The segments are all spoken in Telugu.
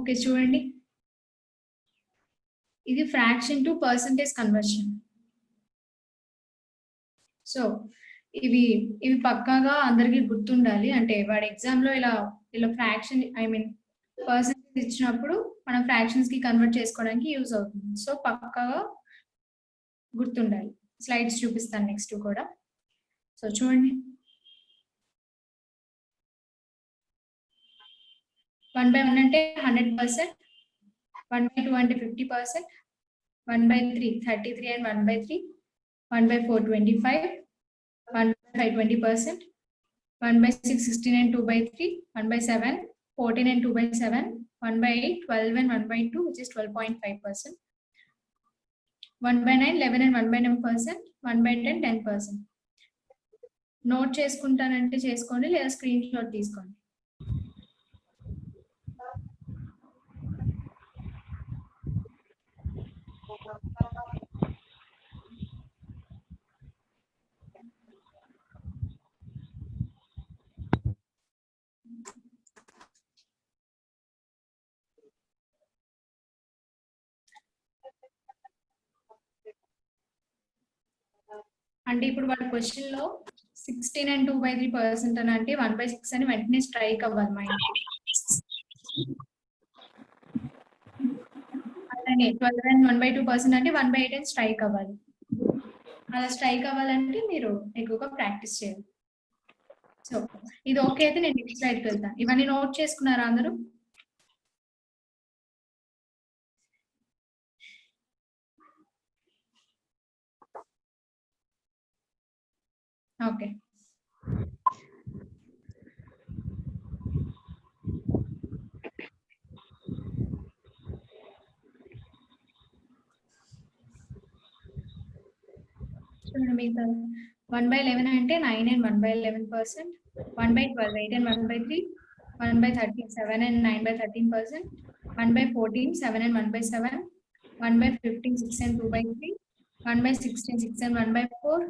ఓకే చూడండి, ఇది fraction to percentage conversion. So ఇవి ఇవి పక్కాగా అందరికీ గుర్తుండాలి. అంటే వాడు ఎగ్జామ్లో ఇలా ఇలా ఫ్రాక్షన్ పర్సంటేజ్ ఇచ్చినప్పుడు మనం ఫ్రాక్షన్స్ కి కన్వర్ట్ చేసుకోవడానికి యూజ్ అవుతుంది. సో పక్కాగా గుర్తుండాలి. స్లైడ్స్ చూపిస్తాను నెక్స్ట్ కూడా. సో చూడండి, 1/1 అంటే 100%, 1/2 అంటే 50%, 1/3 33 and 1/3, 1/4 25, 1/5 20%, 1/6 16 and 2/3, 1/7 14 and 2/7, 1/8 12 and 1/2 which is 12.5%, 1/9 11 and 1/9%, 1/10 10%. Note చేసుకుంటానంటే చేసుకోండి, లేదా స్క్రీన్ షాట్ తీసుకోండి. అంటే ఇప్పుడు వాడి క్వశ్చన్ లో 16 and 2/3% అని అంటే 1/6 అని వెంటనే స్ట్రైక్ అవ్వాలి మైండ్. అలానే 12 and 1/2% అంటే 1/8 అని స్ట్రైక్ అవ్వాలి. అలా స్ట్రైక్ అవ్వాలంటే మీరు ఎక్కువగా ప్రాక్టీస్ చేయాలి. సో ఇది ఓకే అయితే నేను నెక్స్ట్ స్లైడ్కి వెళ్తాను. ఇవన్నీ నోట్ చేసుకున్నారా అందరూ? ఓకే, చూడండి మిగతా 1/11 అంటే 9 and 1/11%, 1/12 8 and 1/3, 1/13 7 and 9/13%, 1/14 7 and 1/7, 1/15 6 and 2/3, 1/16 6 and 1/4,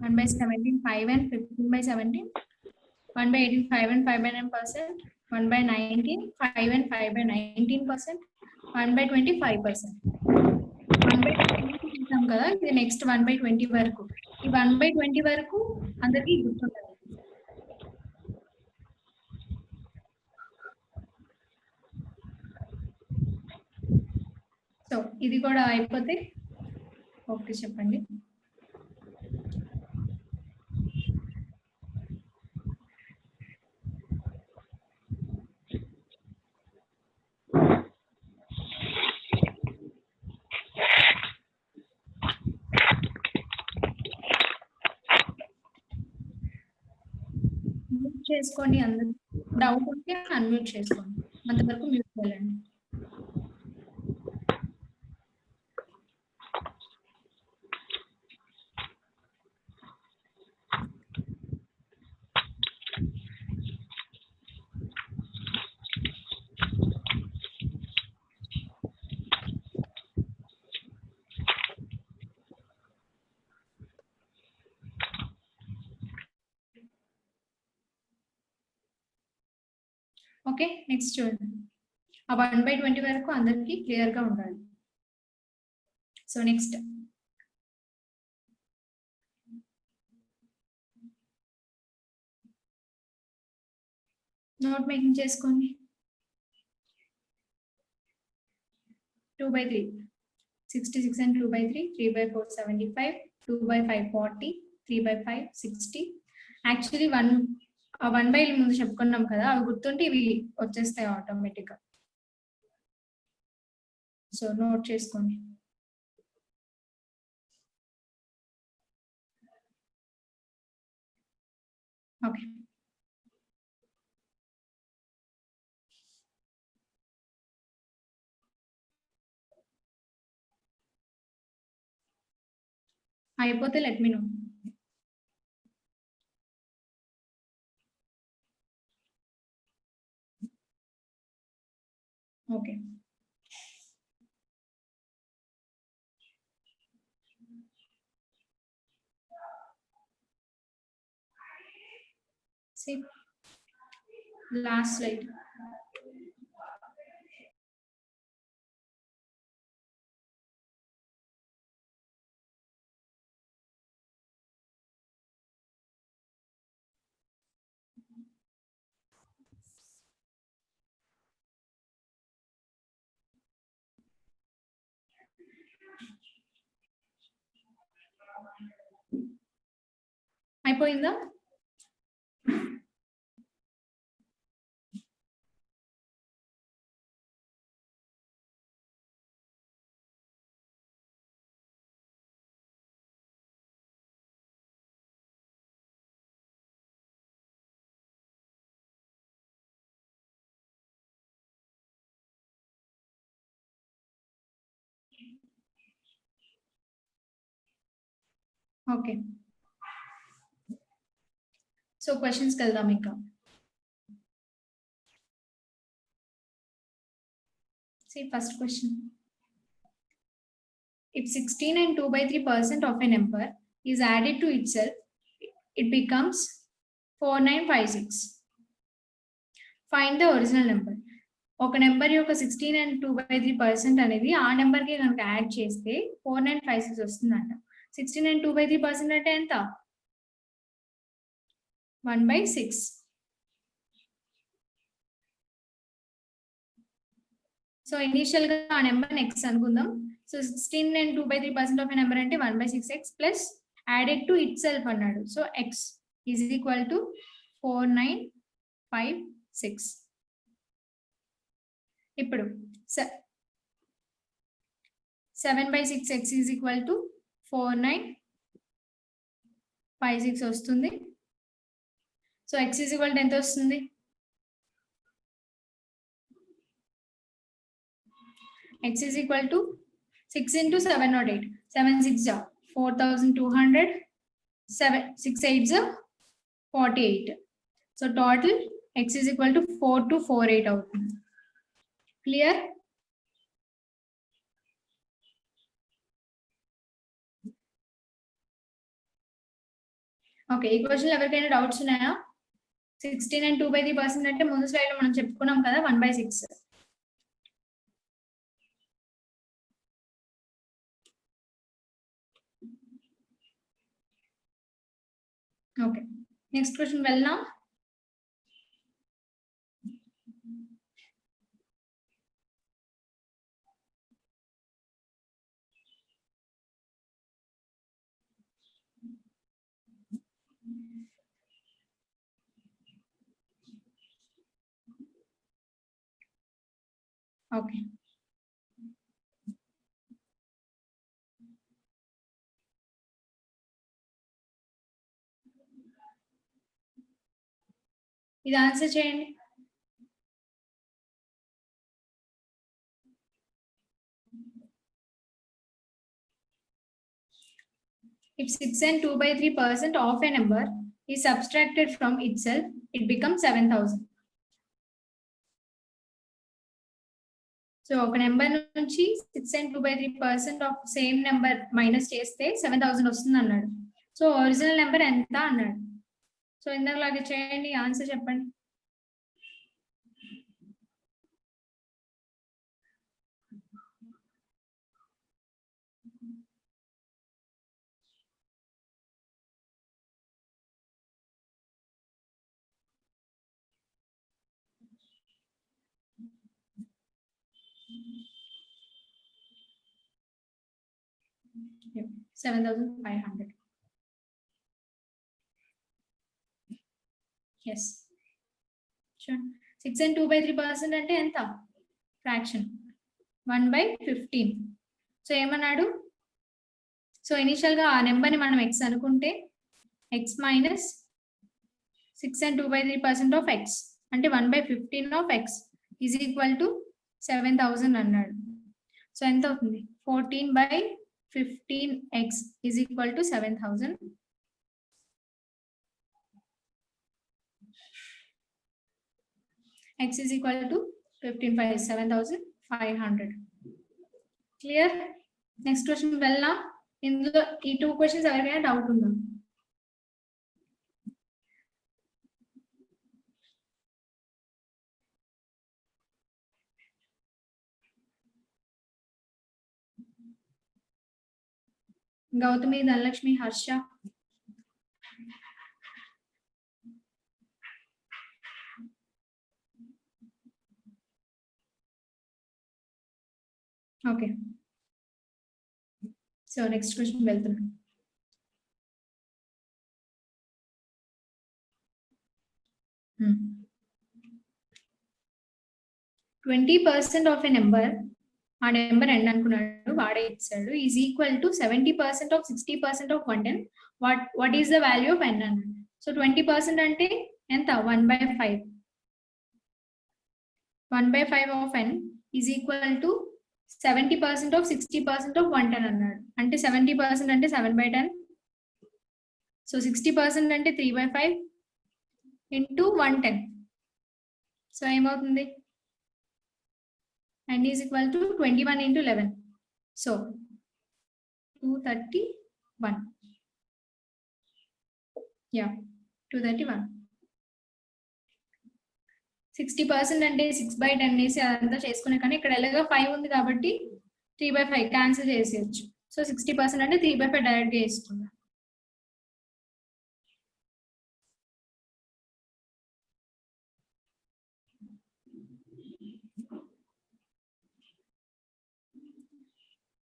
1/17 5 and 15/17, 1/18 5 and 5/9%, 1/19 5 and 5/19%, 1/20 5%. 1/20 చూసాం కదా, ఇది నెక్స్ట్ 1/20 వరకు. ఈ 1/20 వరకు అందరికీ గుర్తుండాలి. సో ఇది కూడా అయిపోతే ఓకే చెప్పండి. మ్యూట్ చేసుకోండి, అందరూ డౌట్ ఉంటే అన్మ్యూట్ చేసుకోండి, అంతవరకు మ్యూట్ చేయాలండి. ఓకే నెక్స్ట్ చూడండి, ఆ 1/20 వరకు అందరికీ క్లియర్ గా ఉండాలి. సో నెక్స్ట్ నోట్ మేకింగ్ చేసుకోండి. 2/3 66 and 2/3, 3/4 75, 2/5 40, 3/5 60. యాక్చువల్లీ 1/1 ముందు చెప్పుకున్నాం కదా, అవి గుర్తుంటే ఇవి వచ్చేస్తాయి ఆటోమేటిక్ గా. సో నోట్ చేసుకోండి. ఓకే అయిపోతే let me know. Okay see last slide. అయిపోయిందా? ఓకే, సో క్వశ్చన్స్కి వెళ్దాం ఇంకా. See, first question. If 16 and 2/3% of a number is added to itself, it becomes 4956. Find the original number. ఒక నెంబర్ యొక్క 16 and 2/3% అనేది ఆ నెంబర్కి కనుక యాడ్ చేస్తే 4956 వస్తుందంట. 16 and 2/3% అంటే ఎంత? 1/6. సో ఇనిషియల్ గా ఆ నెంబర్ ఎక్స్ అనుకుందాం. సో 16 and 2/3% ఆఫ్ నెంబర్ అంటే 1/6x plus added to itself అన్నాడు. So x is equal to 4956. ఇప్పుడు 7/6x ఈజ్ ఈక్వల్ టు 4956 వస్తుంది. So x is equal to ఎంత వస్తుంది? x is equal to 6 into 708. 7 6 ja 4200. 6 8 ja 48. So total x is equal to 4248 అవుతుంది. Clear? ఓకే, ఈ క్వశ్చన్ ఎవరికైనా డౌట్స్ ఉన్నాయా? 16 and 2/3% అంటే ముందు స్లైడ్ లో మనం చెప్పుకున్నాం కదా 1/6. ఓకే, నెక్స్ట్ క్వశ్చన్ వెళ్దాం. ఓకే, ఇది ఆన్సర్ చేయండి. If 6 and 2/3% of a number is subtracted from itself, it becomes 7000. So ఒక నెంబర్ నుంచి 6 and 2/3% of same number minus చేస్తే 7000 వస్తుంది అన్నాడు. సో ఒరిజినల్ నెంబర్ ఎంత అన్నాడు. సో ఇందాకలాగే చేయండి, ఆన్సర్ చెప్పండి. Yep, 7500. Yes, sure. 6 and 2/3% అంటే ఎంత? ఫ్రాక్షన్ 1/15. సో ఏమన్నాడు? సో ఇనిషియల్ గా ఆ నెంబర్ని మనం ఎక్స్ అనుకుంటే X minus 6 and 2/3% of X అంటే 1/15 of X is equal to 7000 అన్నాడు. సో ఎంత అవుతుంది? 14/15x is equal to 7000. x is equal to 7500. Clear? Next question వెళ్ళా. ఇందులో ఈ 2 క్వశ్చన్స్ ఎవరికైనా డౌట్ ఉందా? Gautami, Dhanalakshmi, Harsha. Okay, so next question వెళ్తున్నాం. 20% ఆఫ్ ఎ నెంబర్, ఆ నెంబర్ n అనుకున్నాడు, వాడే ఇచ్చాడు, is equal to 70% of 60% of 110. What is the value of n అన్నాడు. సో 20% అంటే ఎంత? 1/5. 1/5 of n is equal to 70% of 60% of 110 అన్నాడు. అంటే 70% అంటే 7/10. సో 60% అంటే 3/5 ఇంటూ 110. సో ఏమవుతుంది? n is equal to 21 into 11. So 231. Yeah, 231. 60% అంటే 6/10 వేసి అదంతా చేసుకునే కానీ ఇక్కడ ఎలాగా 5 ఉంది కాబట్టి 3/5 క్యాన్సిల్ చేసేయచ్చు. సో 60% అంటే 3/5 డైరెక్ట్ గా వేసుకున్నాం.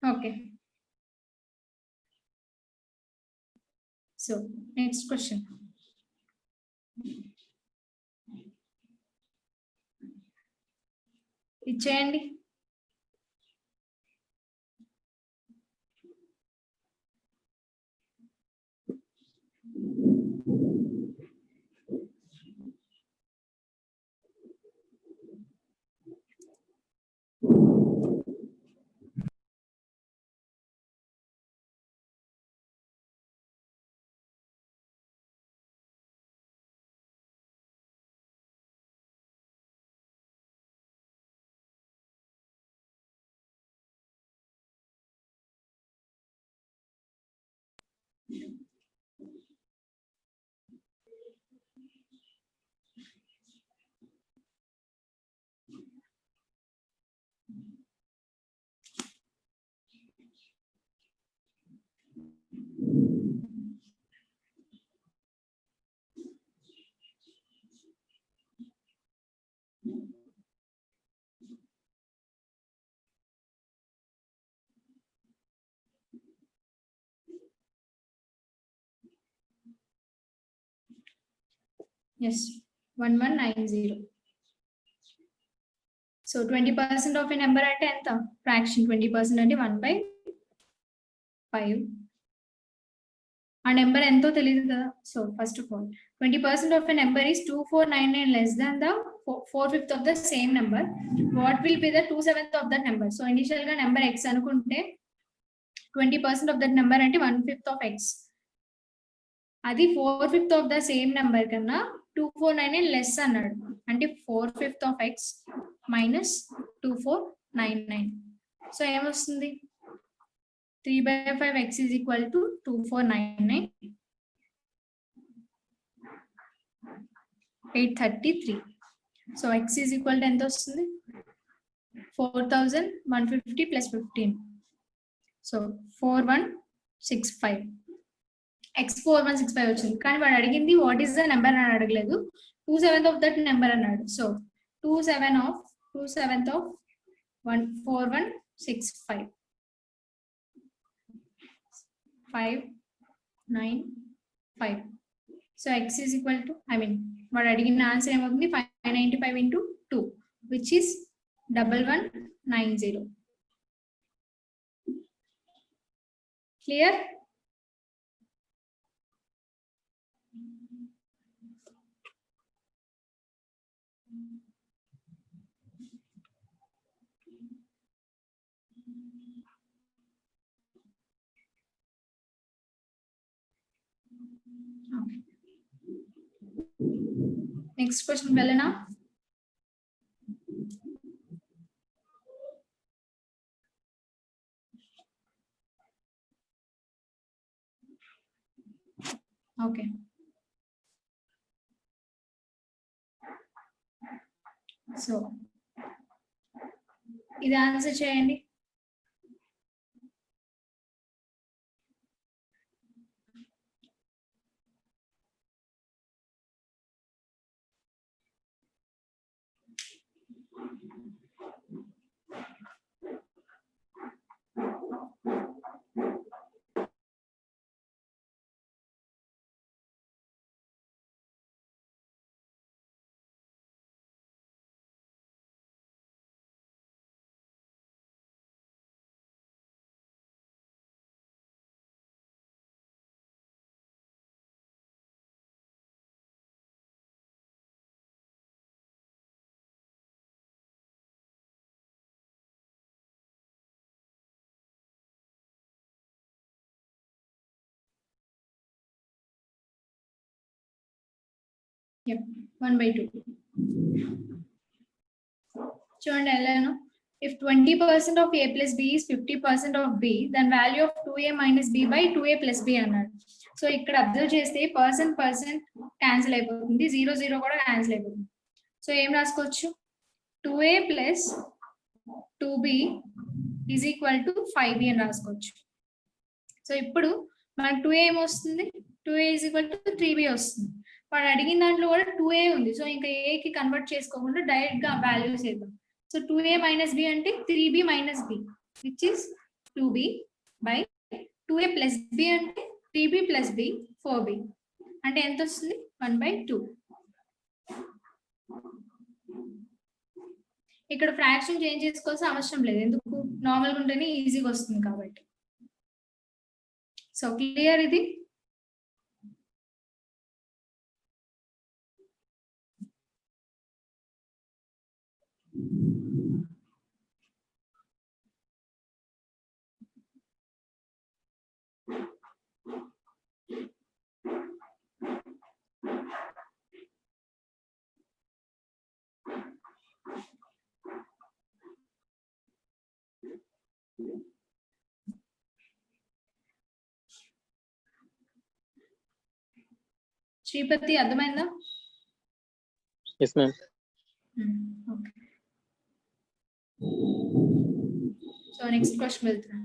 Okay. So next question. ఇచ్చేయండి. Yes, 1190. So 20% of a number అంటే ఎంత? Fraction 20% అంటే 1/5. ఆ నెంబర్ ఎంతో తెలియదు కదా. So first of all 20% of a number is 2499 less than the 4/5 of the same number. What will be the 2/7 of that number? So initial గా నెంబర్ x అనుకుంటే 20% of that number అంటే 1/5 of x. అది 4/5 of the same number కన్నా 2499 లెస్ అన్నాడు. అంటే 4/5 of x minus 2499. సో ఏమొస్తుంది? 3/5 x is equal to 2499. 833. So x is equal to ఎంత వస్తుంది? 4150 plus 15. సో 4165. x 4165 వచ్చింది. కానీ వాడు అడిగింది వాట్ ఈస్ ద నెంబర్ అని అడగలేదు. 2/7 ఆఫ్ దట్ నెంబర్ అన్నాడు. So 2/7 of 4165. 595. So x is equal to, వాడు అడిగిన ఆన్సర్ ఏమవుతుంది? 595 into 2, which is 1190. Clear? Okay. Next question, Velena. Okay. So, ఇది ఆన్సర్ చేయండి. Yep, 1/2. చూడండి ఎలానో if 20% of a plus b is 50% of b, then value of 2a minus b by 2a plus b అన్నాడు. సో ఇక్కడ అబ్జర్వ్ చేస్తే పర్సెంట్ క్యాన్సిల్ అయిపోతుంది, 0 కూడా క్యాన్సిల్ అయిపోతుంది. సో ఏం రాసుకోవచ్చు, 2a plus 2b is equal to 5b అని రాసుకోవచ్చు. సో ఇప్పుడు మనకు 2a ఏమొస్తుంది, 2a is equal to 3b వస్తుంది. వాడు అడిగిన దాంట్లో కూడా 2a ఉంది, సో ఇంకా a కి కన్వర్ట్ చేసుకోకుండా డైరెక్ట్ గా వాల్యూస్ వేద్దాం. సో 2a minus b అంటే 3b minus b, which is 2b by 2a plus b అంటే 3b plus b 4b అంటే ఎంత వస్తుంది, 1/2. ఇక్కడ ఫ్రాక్షన్ చేంజ్ చేసుకోవాల్సిన అవసరం లేదు, ఎందుకు, నార్మల్గా ఉంటేనే ఈజీగా వస్తుంది కాబట్టి. సో క్లియర్ ఇది. శ్రీపతి అర్థమైందా? Yes, ma'am. Okay. So next question వెళ్తున్నాను.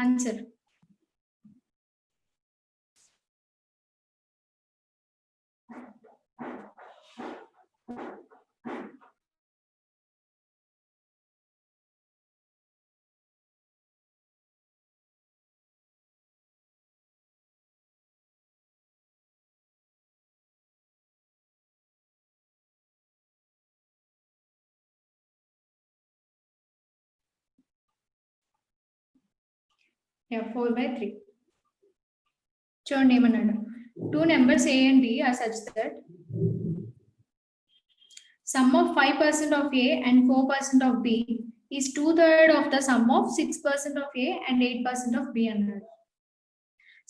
ఆన్సర్4/3. చూడండి ఏమన్నాడు, 2 numbers a and b are such that sum of 5% of a and 4% of b is 2/3 of the sum of 6% of a and 8% of b అన్నాడు.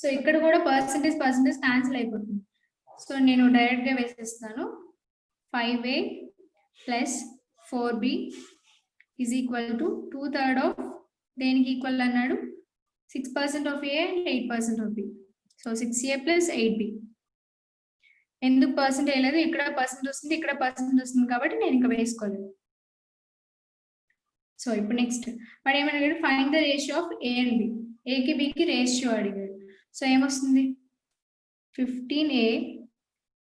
సో ఇక్కడ కూడా పర్సెంటేజ్ క్యాన్సిల్ అయిపోతుంది. సో నేను డైరెక్ట్ గా వేసేస్తాను, 5a plus 4b is equal to 2/3 of దేనికి ఈక్వల్ అన్నాడు, 6% of a and 8% of b. So 6a plus 8b. ఎందుకు పర్సెంట్ వేయలేదు, ఇక్కడ పర్సెంట్ వస్తుంది, ఇక్కడ పర్సెంట్ వస్తుంది కాబట్టి నేను ఇంకా వేసుకోలేదు. సో ఇప్పుడు నెక్స్ట్ వాడు ఏమడిగాడు, find the ratio of A and B. ఏకి బికి రేషియో అడిగాడు. సో ఏమొస్తుంది, 15a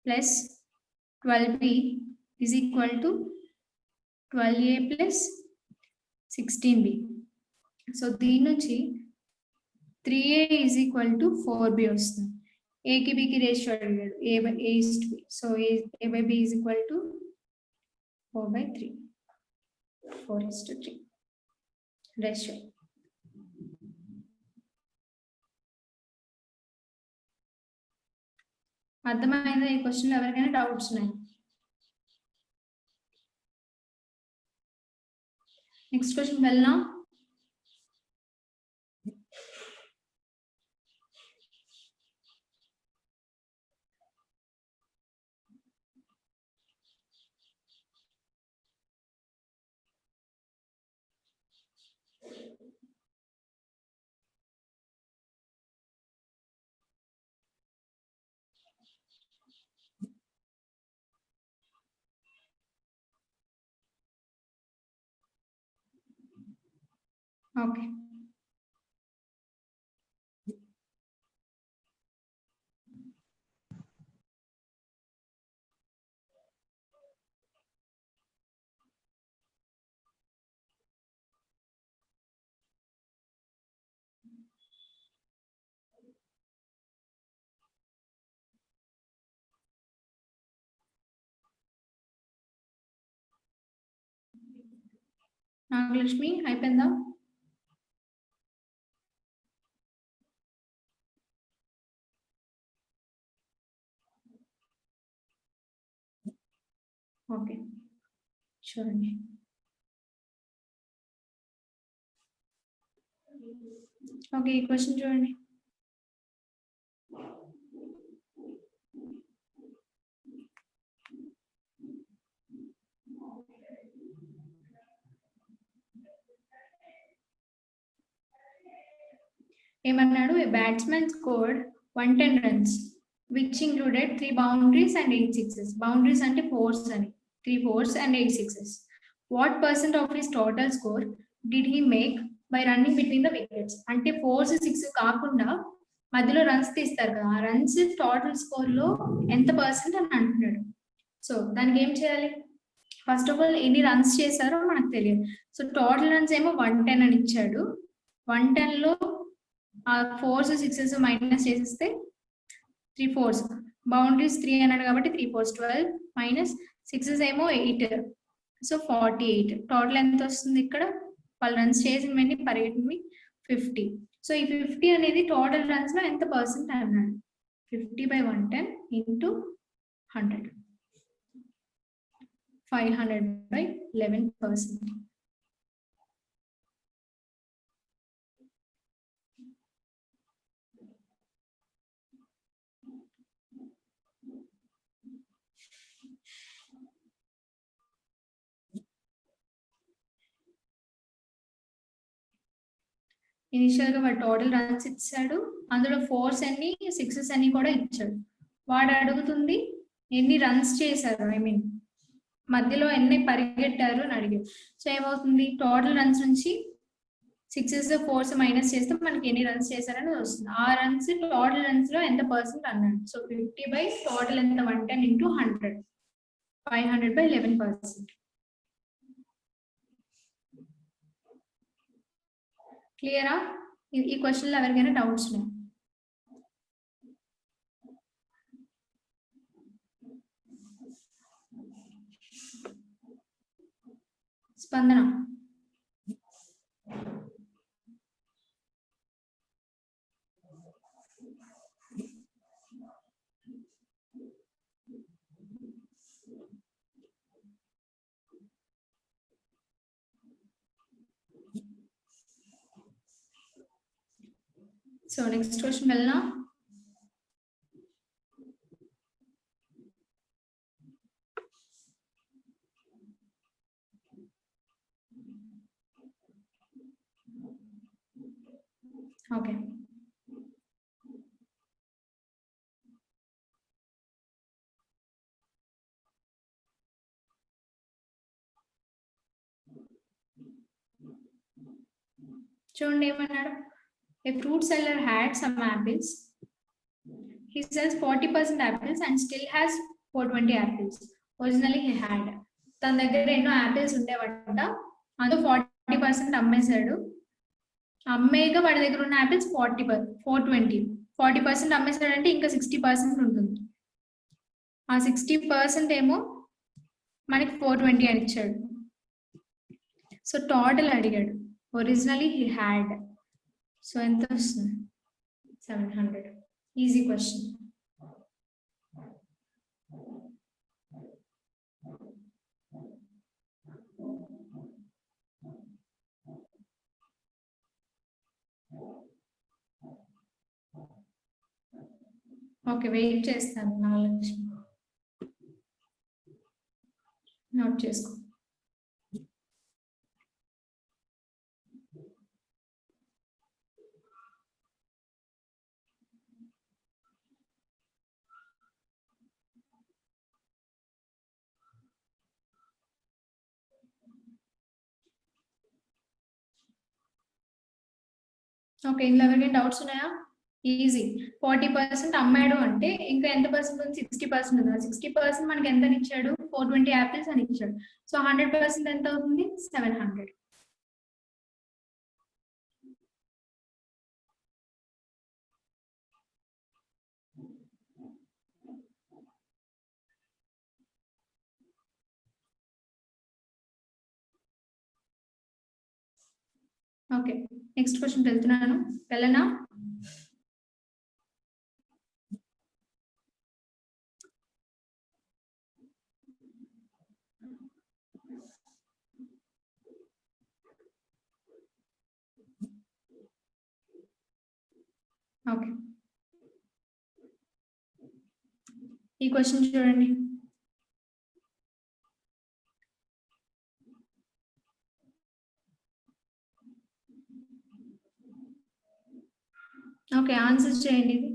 plus 12b is equal to 12a plus 16b. So దీని నుంచి 3a is equal to 4b వస్తుంది. ఏకి బికి రేషియో అడిగాడు, a is to b. సో a by b is equal to 4/3, 4:3 ratio. అర్థమైందా? ఈ క్వశ్చన్ ఎవరికైనా డౌట్స్ ఉన్నాయి? నెక్స్ట్ క్వశ్చన్ వెళ్ళనా? ఓకే. నాగలక్ష్మి అయిపోయిందా? ఓకే చూడండి. ఓకే ఈ క్వశ్చన్ చూడండి. ఏమన్నాడు? A batsmen scored 110 runs which included 3 boundaries and 8 sixes. Boundaries అంటే 4s అని, 3 4s and 8 sixes. What percent of his total score did he make by running between the wickets? అంటే 4s 6 కాకుండా మధ్యలో రన్స్ తీస్తారు కదా, ఆ రన్స్ టోటల్ స్కోర్ లో ఎంత పర్సెంట్ అని అంటున్నాడు. సో దానికి ఏం చేయాలి? ఫస్ట్ ఆఫ్ ఆల్ ఎన్ని రన్స్ చేశారో మనకు తెలియదు. సో టోటల్ రన్స్ ఏమో 110 అని ఇచ్చాడు. 110 లో ఆ 4s 6s మైనస్ చేసేస్తే 3 4s, బౌండరీస్ 3 అన్నాడు కాబట్టి 3 4s 12 మైనస్ 6s ఏమో 8, సో 48. టోటల్ ఎంత వస్తుంది ఇక్కడ? వాళ్ళు రన్స్ చేసినవి పరిగెట్టినవి 50. సో ఈ 50 అనేది టోటల్ రన్స్ లో ఎంత పర్సెంట్ అన్నాడు? 50/110 ఇంటూ 100, 500/11%. ఇనిషియల్ గా వాడు టోటల్ రన్స్ ఇచ్చాడు, అందులో 4s అన్ని 6s అన్ని కూడా ఇచ్చాడు. వాడు అడుగుతుంది ఎన్ని రన్స్ చేశారు, ఐ మీన్ మధ్యలో ఎన్ని పరిగెట్టారు అని అడిగారు. సో ఏమవుతుంది? టోటల్ రన్స్ నుంచి 6s 4s మైనస్ చేస్తే మనకి ఎన్ని రన్స్ చేశారని వస్తుంది. ఆ రన్స్ టోటల్ రన్స్ లో ఎంత పర్సెంట్ అన్నాడు. సో 50 బై టోటల్ ఎంత? 110 ఇంటూ 100, 500/11%. క్లియరా? ఈ క్వశ్చన్లో ఎవరికైనా డౌట్స్ ఉన్నాయి? స్పందన. సో నెక్స్ట్ క్వశ్చన్ వెళ్ళనా? ఓకే చూడండి ఏమన్నాడు? A fruit seller had some apples. He sells 40% apples and still has 420 apples. Originally he had. తన దగ్గర ఎన్నో యాపిల్స్ ఉండేవంట, అందులో 40% అమ్మేశాడు. అమ్మేగా వాడి దగ్గర ఉన్న యాపిల్స్ 420. 40% అమ్మేశాడంటే ఇంకా 60% ఉంటుంది. ఆ 60% ఏమో మనకి 420 అని ఇచ్చాడు. సో టోటల్ అడిగాడు. Originally he had. సో ఎంత వస్తుంది? 700. Easy question. ఓకే వెయిట్ చేస్తాను. నాగలక్ష్మి నోట్ చేసుకో. ఓకే ఇందులో ఎవరికైనా డౌట్స్ ఉన్నాయా? ఈజీ. 40% అమ్మాడు అంటే ఇంకా ఎంత పర్సెంట్ ఉంది? 60% ఉంది. 60% మనకి ఎంత ఇచ్చాడు? 420 యాపిల్స్ అని ఇచ్చాడు. సో 100% ఎంత అవుతుంది? 700. ఓకే, నెక్స్ట్ క్వశ్చన్ వెళ్తున్నాను. వెళ్ళనా? ఓకే, ఈ క్వశ్చన్ చూడండి. ఓకే, ఆన్సర్ చేయండి ఇది.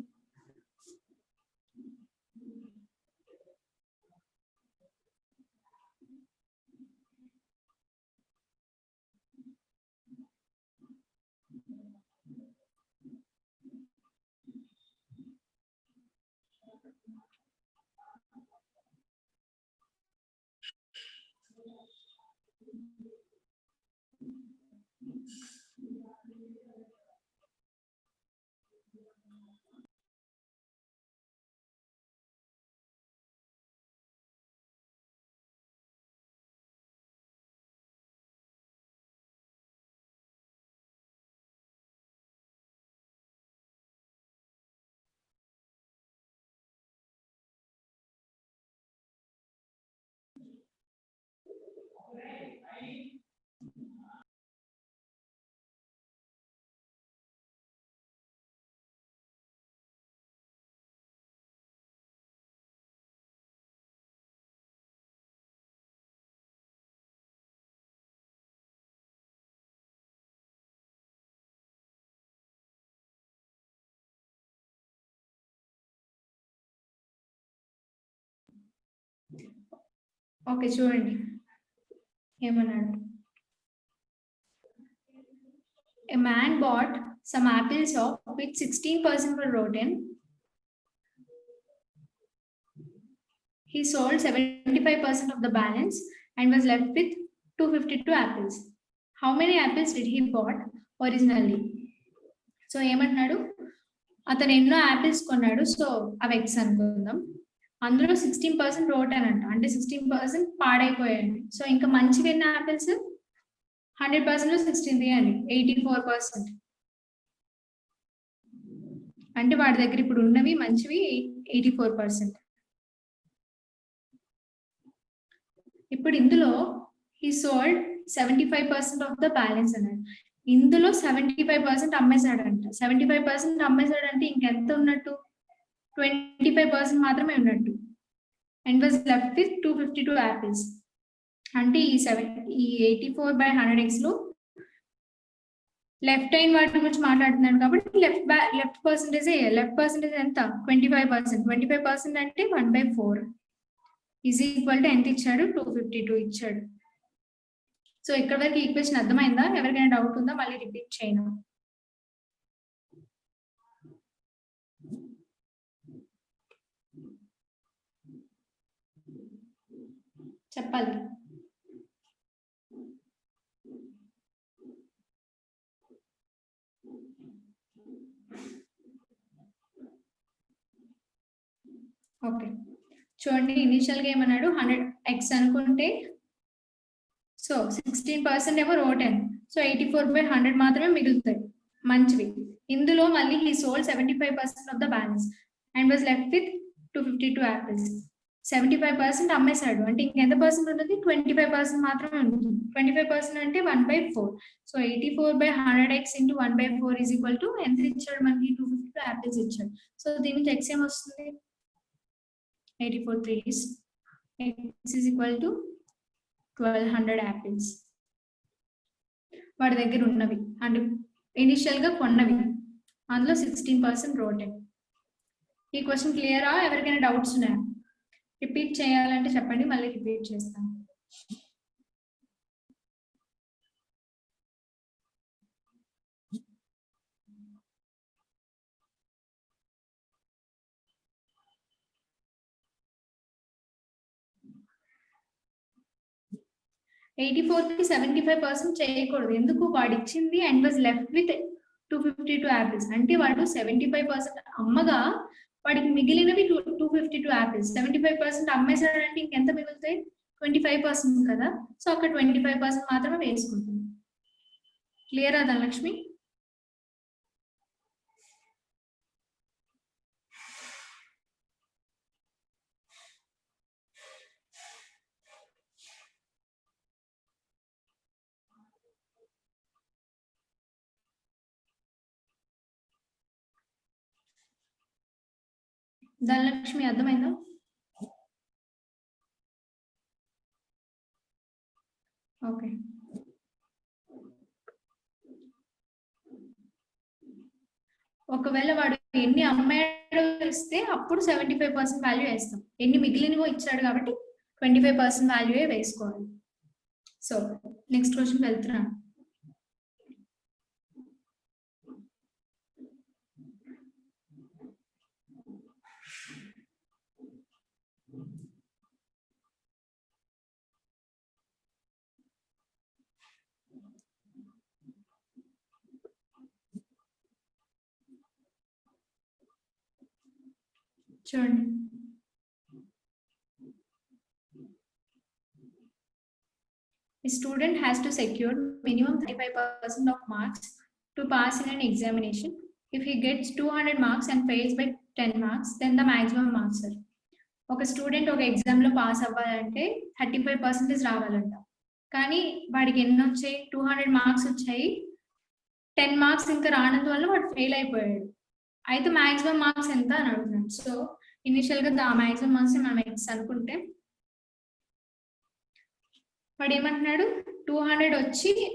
ఓకే, చూడండి ఏమన్నాడు. A man bought some apples of which 16% were rotten. He sold 75% of the balance and was left with 252 apples. How many apples did he bought originally? So ఏమంటున్నాడు, అతను ఎన్నో యాపిల్స్ కొన్నాడు. సో అవి ఎక్స్ అనుకుందాం. అందులో 16% రోటన్ అంట, అంటే 16% పాడైపోయాయండి. సో ఇంకా మంచివి ఎన్ని యాపిల్స్? 100% 16 తీయండి, 84%. అంటే వాడి దగ్గర ఇప్పుడు ఉన్నవి మంచివి 84%. ఇప్పుడు ఇందులో he sold 75% of the balance అన్నాడు. ఇందులో 75% అమ్మేశాడంట. 75% అమ్మేశాడంటే ఇంకెంత ఉన్నట్టు? 25% మాత్రమే ఉన్నట్టు. And was left with 252 apples. అంటే ఈ 84/100x లో లెఫ్ట్ అయిన వాటి గురించి మాట్లాడుతున్నాడు కాబట్టి లెఫ్ట్ పర్సెంటేజ్ ఎంత? 25%. 25% అంటే 1/4 ఈజ్ ఈక్వల్ టు ఎంత ఇచ్చాడు? 252 ఇచ్చాడు. సో ఇక్కడ వరకు ఈక్వేషన్ అర్థమైందా? ఎవరికైనా డౌట్ ఉందా? మళ్ళీ రిపీట్ చేయను. చెప్పాలి. ఓకే, చూడండి ఇనిషియల్ గా ఏమన్నాడు? 100x అనుకుంటే సో 16% ఏమో రోటెన్. సో 84/100 మాత్రమే మిగులుతాయి మంచివి. ఇందులో మళ్ళీ he sold 75% of the balance and was left with 252 apples. 75% అమ్మేశాడు అంటే ఇంకెంత పర్సెంట్ ఉంటుంది? 25% మాత్రమే ఉంటుంది. 25% అంటే 1/4. So 84/100x into 1/4 is equal to ఎంత ఇచ్చాడు మనకి? 252 యాపిల్స్ ఇచ్చాడు. సో దీని నుంచి x ఏమొస్తుంది? 84 3s. x is equal to 1200 apples వాడి దగ్గర ఉన్నవి, అంటే ఇనిషియల్ గా కొన్నవి. అందులో 16% రోటెన్. ఈ క్వశ్చన్ క్లియరా? ఎవరికైనా డౌట్స్ ఉన్నాయా? రిపీట్ చేయాలంటే చెప్పండి, మళ్ళీ రిపీట్ చేస్తాను. కి 75% చేయకూడదు. ఎందుకు? వాడు ఇచ్చింది and was left with 252 apples. అంటే వాడు 75% అమ్మగా వాడికి మిగిలినవి 252 యాపిల్స్. 75% అమ్మేశాడంటే ఇంకెంత మిగులుతాయి? 25% కదా. సో అక్కడ 25% మాత్రమే వేసుకుంటుంది. క్లియరా ధనలక్ష్మి? ధనలక్ష్మి అర్థమైందా? ఓకే. ఒకవేళ వాడు ఎన్ని అమ్మాడు ఇస్తే అప్పుడు 75% వాల్యూ వేస్తాం. ఎన్ని మిగిలినవో ఇచ్చాడు కాబట్టి 25% వాల్యూ వేసుకోవాలి. సో నెక్స్ట్ క్వశ్చన్ వెళ్తున్నాను. చూడండి, a student has to secure minimum 35% of marks to pass in an examination. If he gets 200 marks and fails by 10 marks, then the maximum marks are. ఒక స్టూడెంట్ ఒక ఎగ్జామ్ లో పాస్ అవ్వాలంటే 35% రావాలంట. కానీ వాడికి ఎన్ని వచ్చాయి? 200 మార్క్స్ వచ్చాయి. 10 మార్క్స్ ఇంకా రానందు వల్ల వాడు ఫెయిల్ అయిపోయాడు. అయితే మాక్సిమం మార్క్స్ ఎంత అని అడుగుతున్నాడు. సో ఇనిషియల్ గా మాక్సిమం మార్క్స్ మనం ఎక్స్ అనుకుంటే వాడు ఏమంటున్నాడు? 200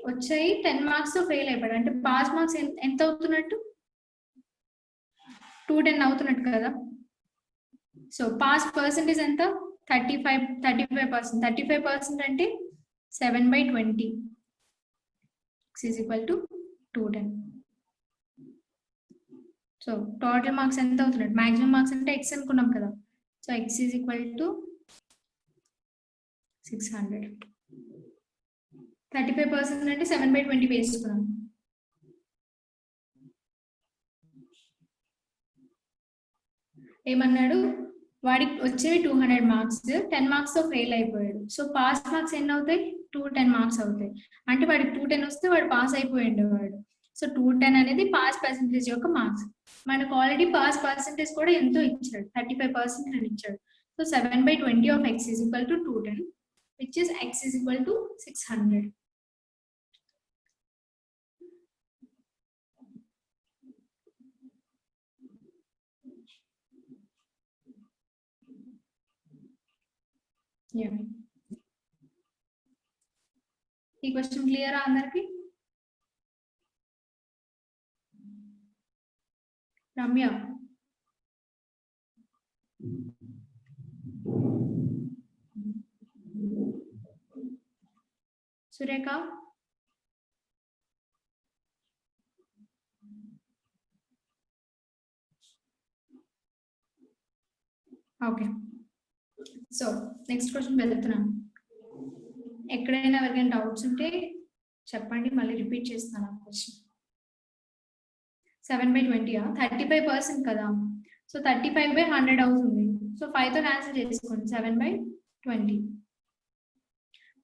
వచ్చాయి 10 మార్క్స్ తో ఫెయిల్ అయిపోయాడు. అంటే పాస్ మార్క్స్ ఎంత అవుతున్నట్టు? 210 అవుతున్నట్టు కదా. సో పాస్ పర్సెంటేజ్ ఎంత? 35%. 35% అంటే 7/20 is equal to 210. So total marks ఎంత అవుతున్నట్టు? మాక్సిమం మార్క్స్ అంటే ఎక్స్ అనుకున్నాం కదా. So x is equal to 600. 35% అంటే 7/20 వేసుకున్నాం. ఏమన్నాడు? వాడికి వచ్చేవి 200 మార్క్స్, 10 మార్క్స్ తో ఫెయిల్ అయిపోయాడు. సో పాస్ మార్క్స్ ఎన్ని అవుతాయి? 210 మార్క్స్ అవుతాయి. అంటే వాడికి 210 వస్తే వాడు పాస్ అయిపోయిండు వాడు. సో 210 అనేది పాస్ పర్సెంటేజ్ యొక్క మార్క్స్. మనకు ఆల్రెడీ పాస్ పర్సెంటేజ్ కూడా ఎంతో ఇచ్చాడు, 35% అని ఇచ్చాడు. So 7/20 of x is equal to 210, which is x is equal to 600. Yeah. ఈ క్వశ్చన్ క్లియరా అందరికి? Ramya, Surekha, okay. So next question వెళ్తున్నాను. ఎక్కడైనా ఎవరికైనా డౌట్స్ ఉంటే చెప్పండి, మళ్ళీ రిపీట్ చేస్తాను ఆ క్వశ్చన్. 7/20 35% కదా. సో 35/100 అవుతుంది. సో 5 తో క్యాన్సిల్ చేసుకోండి. 7/20.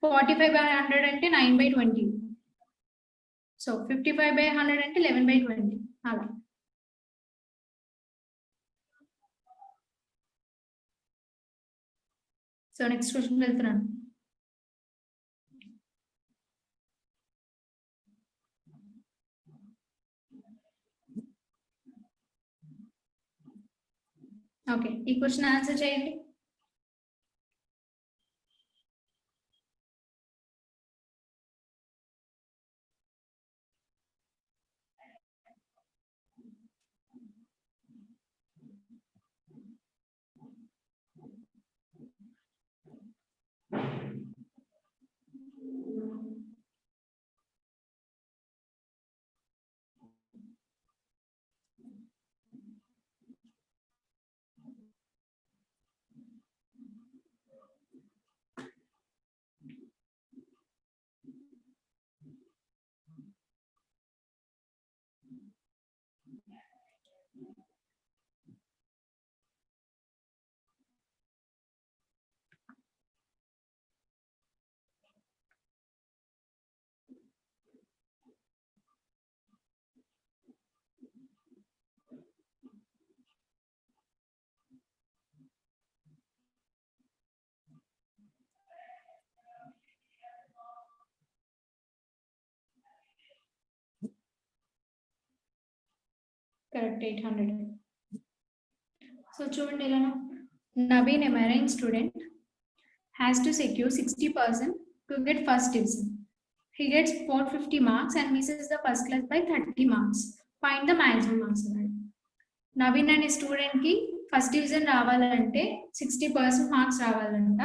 45/100 అంటే 9/20. సో 55/100 అంటే 11/20. అలా. సో నెక్స్ట్ క్వశ్చన్ వెళ్తున్నాను. ఓకే, ఈ క్వశ్చన్ ఆన్సర్ చేయండి. కరెక్ట్ 800. సో చూడండి ఇలా Naveen a marine student has to secure 60% to get first division. He gets 450 marks and misses the first class by 30 marks. Find the maximum marks. Naveen అనే స్టూడెంట్ కి ఫస్ట్ డివిజన్ రావాలంటే 60% మార్క్స్ రావాలంట.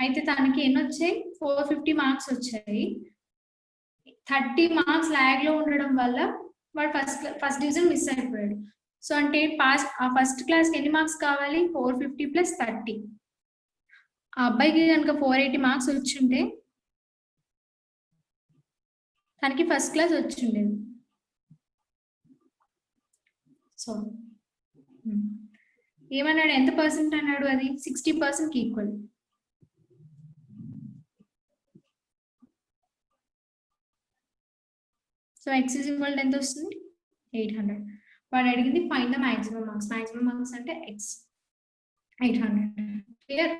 అయితే తనకి ఎన్ని వచ్చాయి? 450 మార్క్స్ వచ్చాయి. 30 మార్క్స్ ల్యాగ్ లో ఉండడం వల్ల వాడు ఫస్ట్ డివిజన్ మిస్ అయిపోయాడు. సో అంటే పాస్ ఆ ఫస్ట్ క్లాస్ ఎన్ని మార్క్స్ కావాలి? 450 ప్లస్ 30. ఆ అబ్బాయికి కనుక 480 మార్క్స్ వచ్చింటే తనకి ఫస్ట్ క్లాస్ వచ్చిండేది. సో ఏమన్నాడు? ఎంత పర్సెంట్ అన్నాడు? అది 60% కి equal. So x is equal to ఎంత వస్తుంది? 800. వాడు అడిగింది find the maximum marks. Maximum marks అంటే x 800. క్లియర్?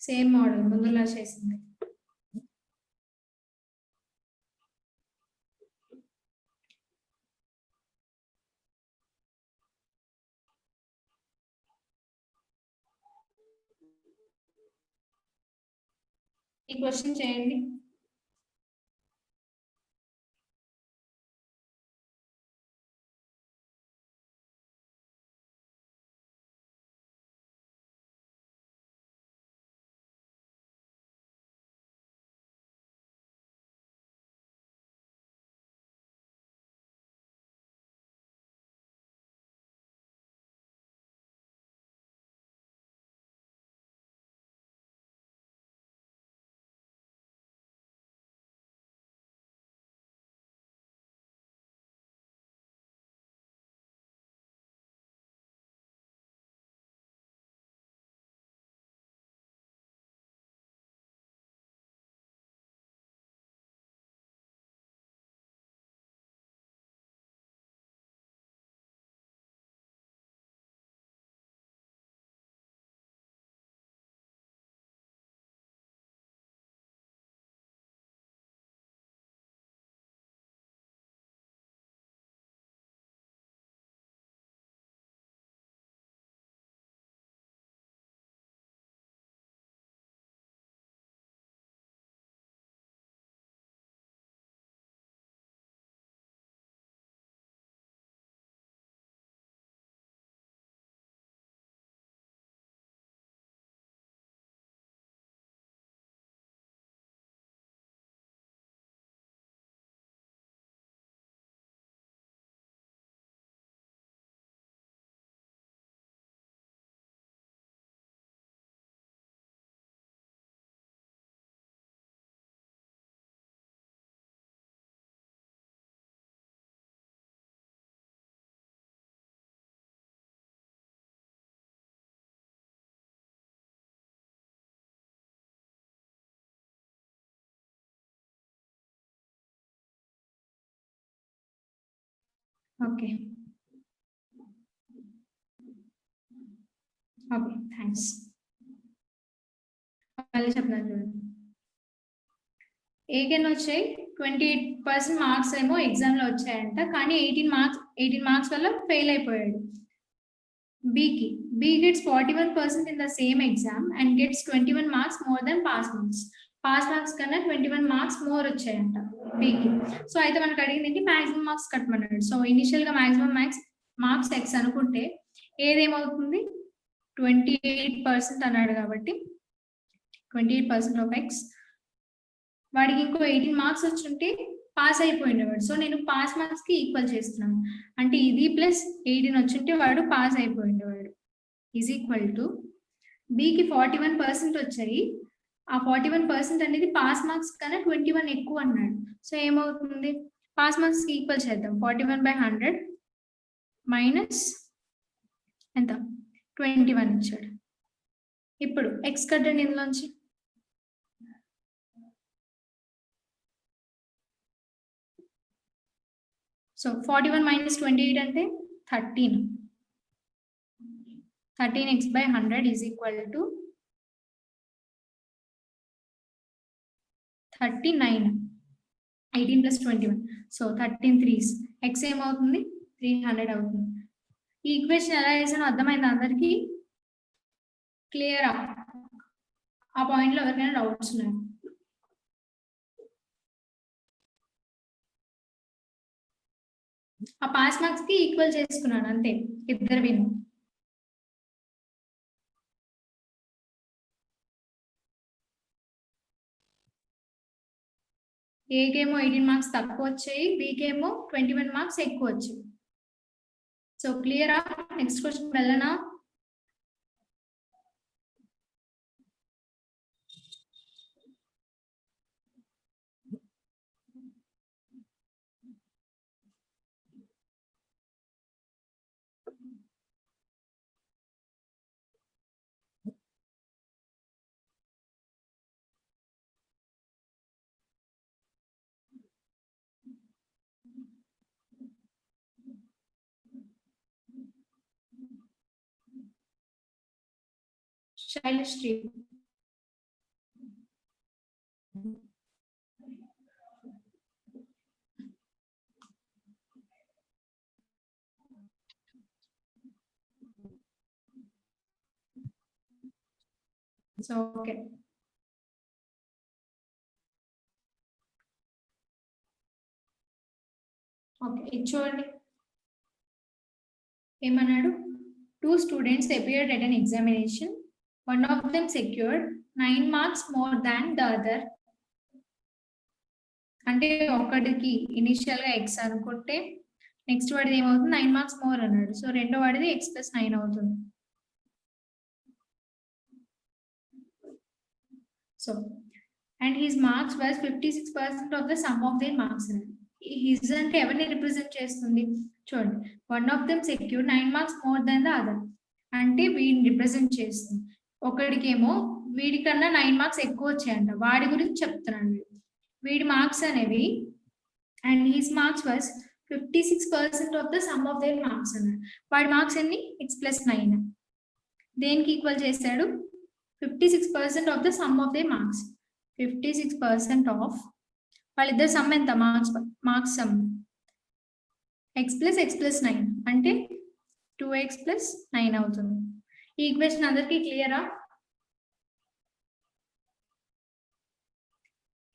సేమ్ మోడల్ ముందులా చేసింది. ఈ క్వశ్చన్ చేయండి. Okay okay thanks. మళ్ళీ చెప్తాను చూడండి. ఏకెన్ వచ్చాయి 28% మార్క్స్ ఏమో ఎగ్జామ్ లో వచ్చాయంట, కానీ 18 మార్క్స్ వల్ల ఫెయిల్ అయిపోయాడు. B gets 41% in the same exam and gets 21 marks more than pass marks. Pass marks కన్నా 21 మార్క్స్ మోర్ వచ్చాయంట బికి. సో అయితే మనకు అడిగింది మాక్సిమం మార్క్స్ కట్టమన్నాడు. సో ఇనిషియల్ గా మాక్సిమం మార్క్స్ x అనుకుంటే ఏదేమవుతుంది? 28% అన్నాడు కాబట్టి 28% ఆఫ్ x. వాడికి ఇంకో 18 మార్క్స్ వచ్చుంటే పాస్ అయిపోయినవాడు. సో నేను పాస్ మార్క్స్ కి ఈక్వల్ చేస్తున్నాను. అంటే ఇది ప్లస్ 18 వచ్చుంటే వాడు పాస్ అయిపోయినవాడు. ఈజ్ ఈక్వల్ టు బికి 41% వచ్చాయి. ఆ 41% అనేది పాస్ మార్క్స్ కన్నా 21 ఎక్కువ అన్నాడు. సో ఏమవుతుంది? పాస్ మార్క్స్ కి ఈక్వల్ చేద్దాం. 41/100 మైనస్ ఎంత? 21 ఇచ్చాడు. ఇప్పుడు x కట్టండి ఇందులోంచి. సో 41 మైనస్ 28 అంటే 13. 13x/100 is equal to 39. 18 plus 21. So 13 3s. x ఏమవుతుంది? 300 అవుతుంది. ఈ ఈక్వేషన్ ఎలా చేసానో అర్థమైంది అందరికి? క్లియరా? ఆ పాయింట్ లో ఎవరికైనా డౌట్స్ ఉన్నాయి? ఆ పాస్ మార్క్స్ కి ఈక్వల్ చేసుకున్నాను అంతే ఇద్దరు విను. ఏకేమో 18 మార్క్స్ తక్కువ వచ్చాయి, బీకేమో 21 మార్క్స్ ఎక్కువ వచ్చాయి. సో క్లియరా? నెక్స్ట్ క్వశ్చన్ వెళ్ళనా? శైలశ్రీ. So okay. ఓకే ఇది చూడండి ఏమన్నాడు? 2 students appeared at an examination. One of them secured 9 marks more than the other. అంటే ఒకటికి ఇనిషియల్ గా ఎక్స్ అనుకుంటే నెక్స్ట్ వాడిది ఏమవుతుంది? 9 మార్క్స్ మోర్ అన్నాడు. సో రెండో వాడిది x + 9 అవుతుంది. So and his marks was 56% of the sum of their marks. His అంటే ఎవరిని రిప్రజెంట్ చేస్తుంది? చూడండి, one of them secure 9 marks more than the other అంటే వీడిని రిప్రజెంట్ చేస్తుంది. ఒకడికేమో వీడికన్నా 9 మార్క్స్ ఎక్కువ వచ్చాయంట, వాడి గురించి చెప్తున్నాడు. వీడి మార్క్స్ అనేవి and his marks was 56% of the sum of their marks అన్నాడు. వాడి మార్క్స్ ఎన్ని? x + 9. దేనికి ఈక్వల్ చేశాడు? 56% of the sum of their marks. 56% of వాళ్ళిద్దరు సమ్ ఎంత? మార్క్స్ సమ్ x + 9 అంటే 2x + 9 అవుతుంది. ఈ ఈక్వేషన్ అందరికీ క్లియరా?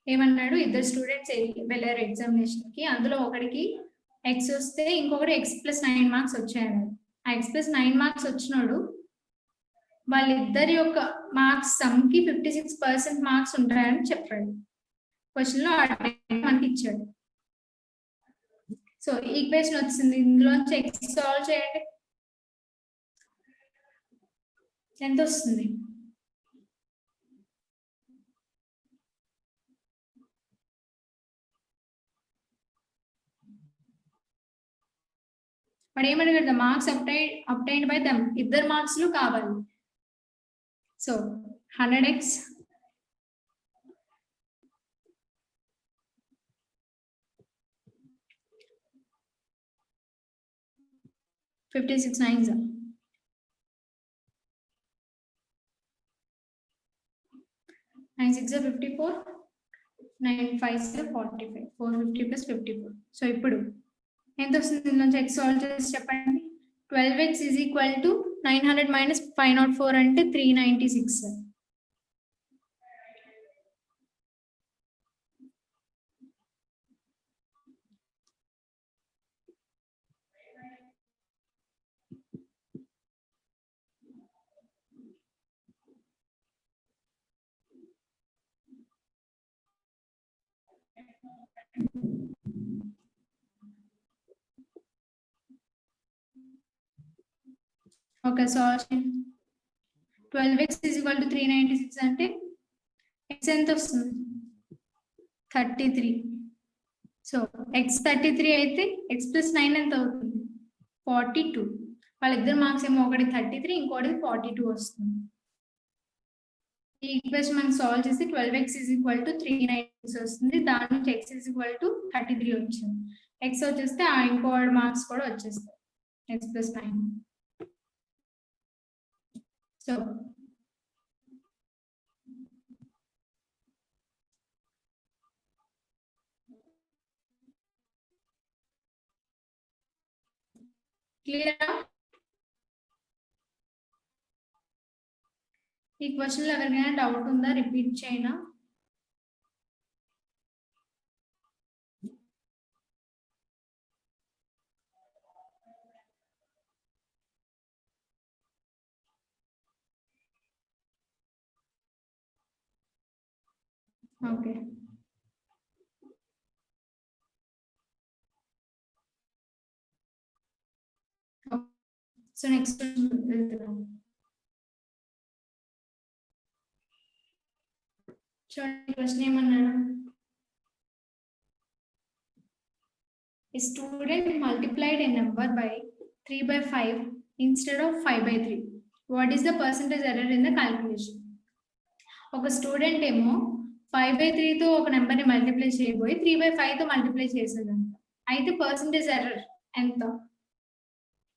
ఏమన్నాడు? ఇద్దరు స్టూడెంట్స్ వెళ్ళారు ఎగ్జామినేషన్ కి, అందులో ఒకడికి x వస్తే ఇంకొకటి x + 9 మార్క్స్ వచ్చాయన్నాడు. ఆ x + 9 మార్క్స్ వచ్చినోడు వాళ్ళిద్దరి యొక్క మార్క్స్ సమ్ కి 56% మార్క్స్ ఉంటాయని చెప్పాడు. క్వశ్చన్ లో మనకి ఇచ్చాడు. సో ఈక్వేషన్ వచ్చింది, ఇందులోంచి x సాల్వ్ చేయండి. ఎంత వస్తుంది? వాడు ఏమడిగాడు? The marks obtained by them, ఇద్దరు మార్క్స్ కావాలి. So 100x (56 9s) 9 6 54, 9 5 45, 450 + 54. సో ఇప్పుడు ఎంత వస్తుంది? దీని నుంచి x సాల్వ్ చేసి చెప్పండి. 12x = 900 - 504 అంటే 396. Okay solve. 12x = 396 అంటే x ఎంత వస్తుంది? 33. సో x 33 అయితే x + 9 ఎంత అవుతుంది? 42. వాళ్ళిద్దరు మార్క్స్ ఏమో ఒకటి 33, ఇంకోటి 42 వస్తుంది. ఈ ఈక్వేషన్ మనం సాల్వ్ చేసి 12x = 396 వస్తుంది. దాని నుంచి x = 33 వచ్చింది. x వచ్చేస్తే ఆ ఇంకో మార్క్స్ కూడా వచ్చేస్తాయి x + 9. సో క్లియరా? ఈ క్వశ్చన్లో ఎవరికైనా డౌట్ ఉందా? రిపీట్ చేయనా? ఓకే. సో నెక్స్ట్ వెళ్తున్నాం. చూడండి క్వశ్చన్ ఏమన్నాడు? A student multiplied a number by 3 by 5 instead of 5 by 3. What is the percentage error in the calculation? ఒక స్టూడెంట్ ఏమో 5 by 3 తో ఒక నెంబర్ ని మల్టిప్లై చేయబోయి 3 by 5 తో మల్టిప్లై చేసేదంట. అయితే పర్సంటేజ్ ఎర్రర్ ఎంత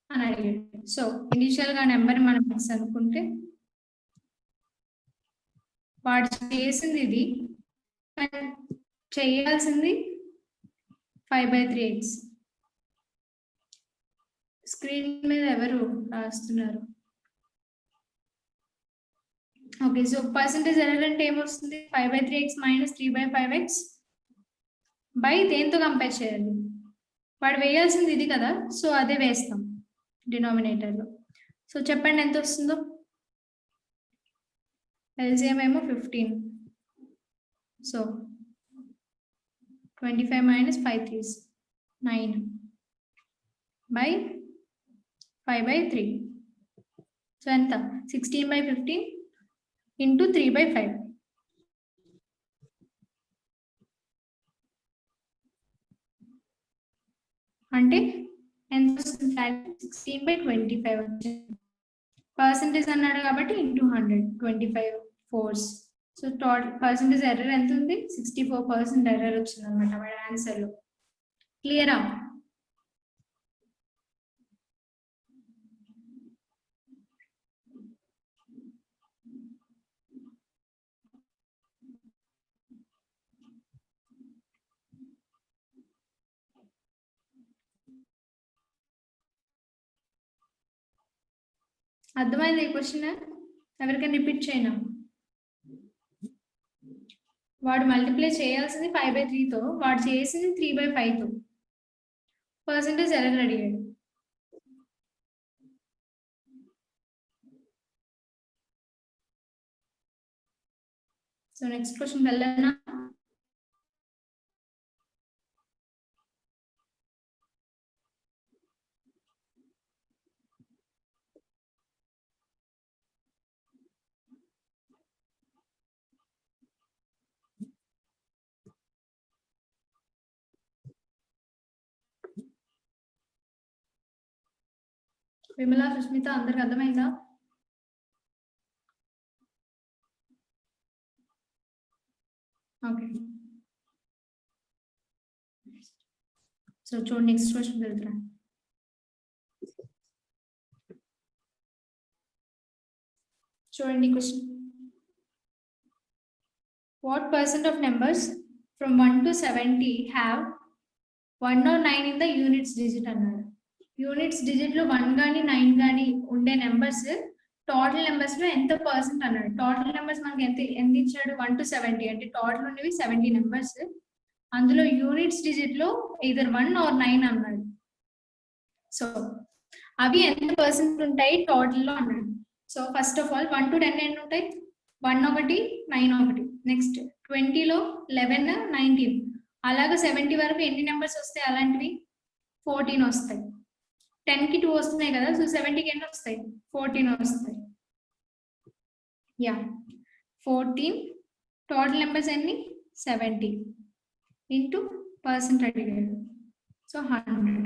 అని అడిగాడు. సో ఇనిషియల్ గా నెంబర్ మనం మిక్స్ అనుకుంటే వాడు చేసింది ఇది, చేయాల్సింది 5 by 3x. స్క్రీన్ మీద ఎవరు రాస్తున్నారు? ఓకే, సో పర్సంటేజ్ ఎర్రర్ అంటే ఏమొస్తుంది? 5 by 3x minus 3 by 5x by దేంతో కంపేర్ చేయాలి? వాడు వేయాల్సింది ఇది కదా, సో అదే వేస్తాం డినామినేటర్లో. సో చెప్పండి ఎంత వస్తుందో? ఎల్సిఎం ఏమో 15. So 25 minus 5 3 9 by 5 by 3. So ఎంత? 16 by 15 into 3 by 5. అంటే ఎంత వస్తుంది? 16 by 25 వచ్చింది. పర్సంటేజ్ అన్నాడు కాబట్టి into 100, 25 4s. So total percentage error ఎంత ఉంది? 64% ఎర్రర్ వచ్చింది అనమాట వాడి ఆన్సర్ లో. క్లియరా? అర్థమైంది ఈ క్వశ్చన్? ఎవరికైనా రిపీట్ చేయనా? వాడు మల్టిప్లై చేయాల్సింది 5 by 3 తో, వాడు చేసింది 3 by 5 తో. పర్సంటేజ్ ఎర్రర్ అడిగాడు. సో నెక్స్ట్ క్వశ్చన్ వెళ్ళనా? విమల, సుష్మిత అందరికి అర్థమైందా? ఓకే, సో చూడండి నెక్స్ట్ క్వశ్చన్ వెళ్తున్నా. చూడండి question. What percent of numbers from 1 to 70 have 1 or 9 in the units digit అన్నాడు. యూనిట్స్ డిజిట్ లో 1 కానీ 9 కానీ ఉండే నెంబర్స్ టోటల్ నెంబర్స్ లో ఎంత పర్సెంట్ అన్నాడు. టోటల్ నెంబర్స్ మనకి ఎంత ఇచ్చాడు? 1 to 70 అంటే టోటల్ ఉండేవి 70 నెంబర్స్. అందులో యూనిట్స్ డిజిట్ లో either 1 or 9 అన్నాడు. సో అవి ఎంత పర్సెంట్ ఉంటాయి టోటల్ లో అన్నాడు. So first of all 1 to 10 ఎన్ని ఉంటాయి? 1 ఒకటి 9 ఒకటి. నెక్స్ట్ 20లో 11 19. అలాగా 70 వరకు ఎన్ని నెంబర్స్ వస్తాయి? అలాంటివి 14 వస్తాయి. 10కి 2 వస్తున్నాయి కదా, సో 70కి ఎన్ని వస్తాయి? 14 వస్తాయి. యా 14. టోటల్ నెంబర్స్ ఎన్ని? 70 ఇంటూ పర్సెంట్ అడిగాడు. So 100.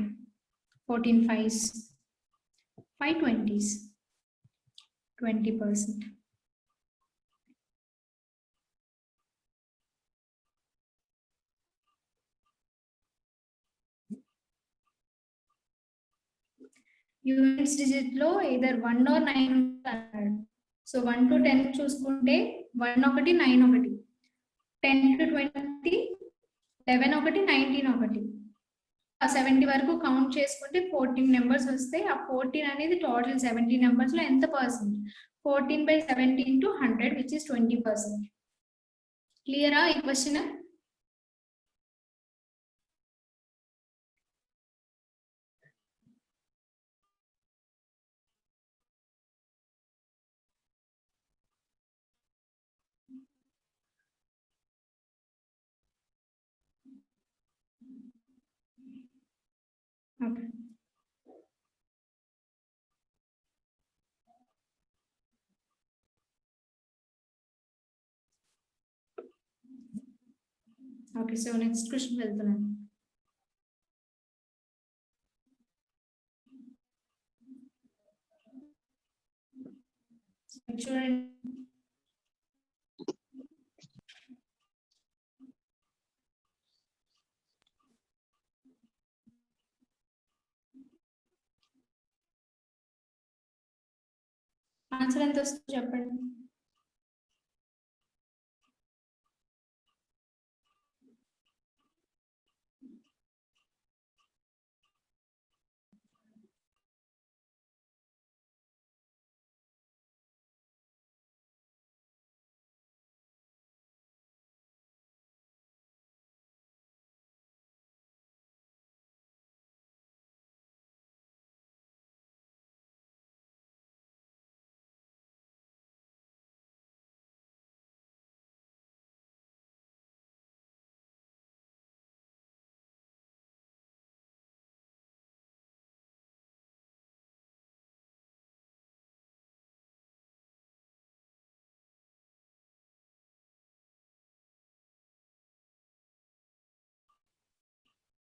14 5s 5 20s 20%. Units digit లో either 1 or 9 అన్నాడు. సో 1 to 10 చూసుకుంటే 1 ఒకటి 9 ఒకటి. 10 to 20 11 ఒకటి 19 ఒకటి. 70 వరకు కౌంట్ చేసుకుంటే 14 నెంబర్స్ వస్తాయి. ఆ 14 అనేది టోటల్ 70 నెంబర్స్ లో ఎంత పర్సెంట్? 14/70 into 100 which is 20%. క్లియరా ఈ question? Okay. Okay, so next question వెళ్తున్నాను. చూడండి, ఆన్సర్ ఎంత వస్తుందో చెప్పండి.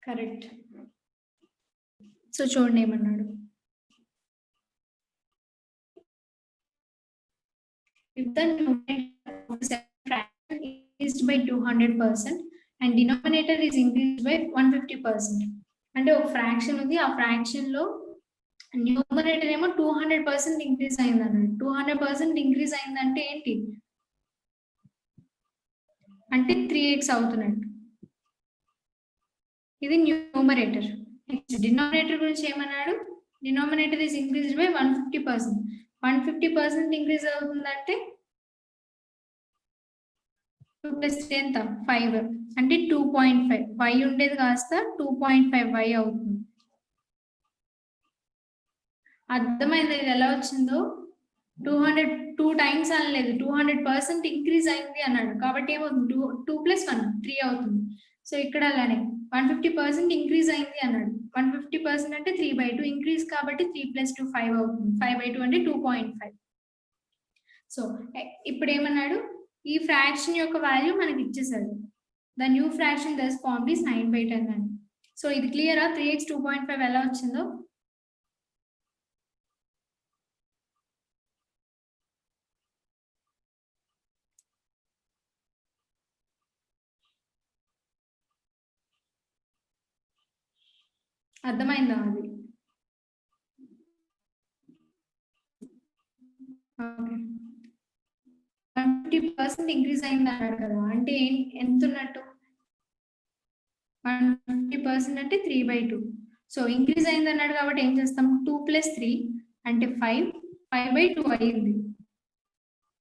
కరెక్ట్. సో చూడండి ఏమన్నాడు. If the numerator of the fraction is increased by 200% and denominator is increased by 150%. అంటే ఒక ఫ్రాక్షన్ ఉంది, ఆ ఫ్రాక్షన్ లో న్యూమరేటర్ ఏమో 200% ఇంక్రీజ్ అయింది అన్నాడు. 200% ఇంక్రీజ్ అయిందంటే ఏంటి? అంటే 3x అవుతున్నట్టు. ఇది న్యూమరేటర్. నెక్స్ట్ డినామినేటర్ గురించి ఏమన్నాడు? Denominator is increased by 150%. 150% increase అవుతుందంటే 2 + 3 ఎంత? 5. అంటే 2.5. y ఉండేది కాస్త 2.5 y అవుతుంది. అర్థమైంది ఇది ఎలా వచ్చిందో? 2 టైమ్స్ అనలేదు, 200% ఇంక్రీజ్ అయింది అన్నాడు. కాబట్టి ఏమవుతుంది? 2 + 1 3 అవుతుంది. సో ఇక్కడ అలానే 150% ఇంక్రీజ్ అయింది అన్నాడు. 150% అంటే 3/2 ఇంక్రీజ్ కాబట్టి 3 + 2 5 అవుతుంది. 5/2 అంటే 2.5. సో ఇప్పుడు ఏమన్నాడు? ఈ ఫ్రాక్షన్ యొక్క వాల్యూ మనకి ఇచ్చేసాడు. The new fraction thus formed is 9/10 అని. సో ఇది క్లియరా? 3x 2.5 ఎలా వచ్చిందో? అర్థమైందా అది? 150% ఇంక్రీజ్ అయింది అన్నాడు కదా, అంటే ఎంత ఉన్నట్టు? 150% అంటే 3/2. సో ఇంక్రీజ్ అయింది అన్నాడు కాబట్టి ఏం చేస్తాం? 2 + 3 అంటే 5. 5/2 అయింది.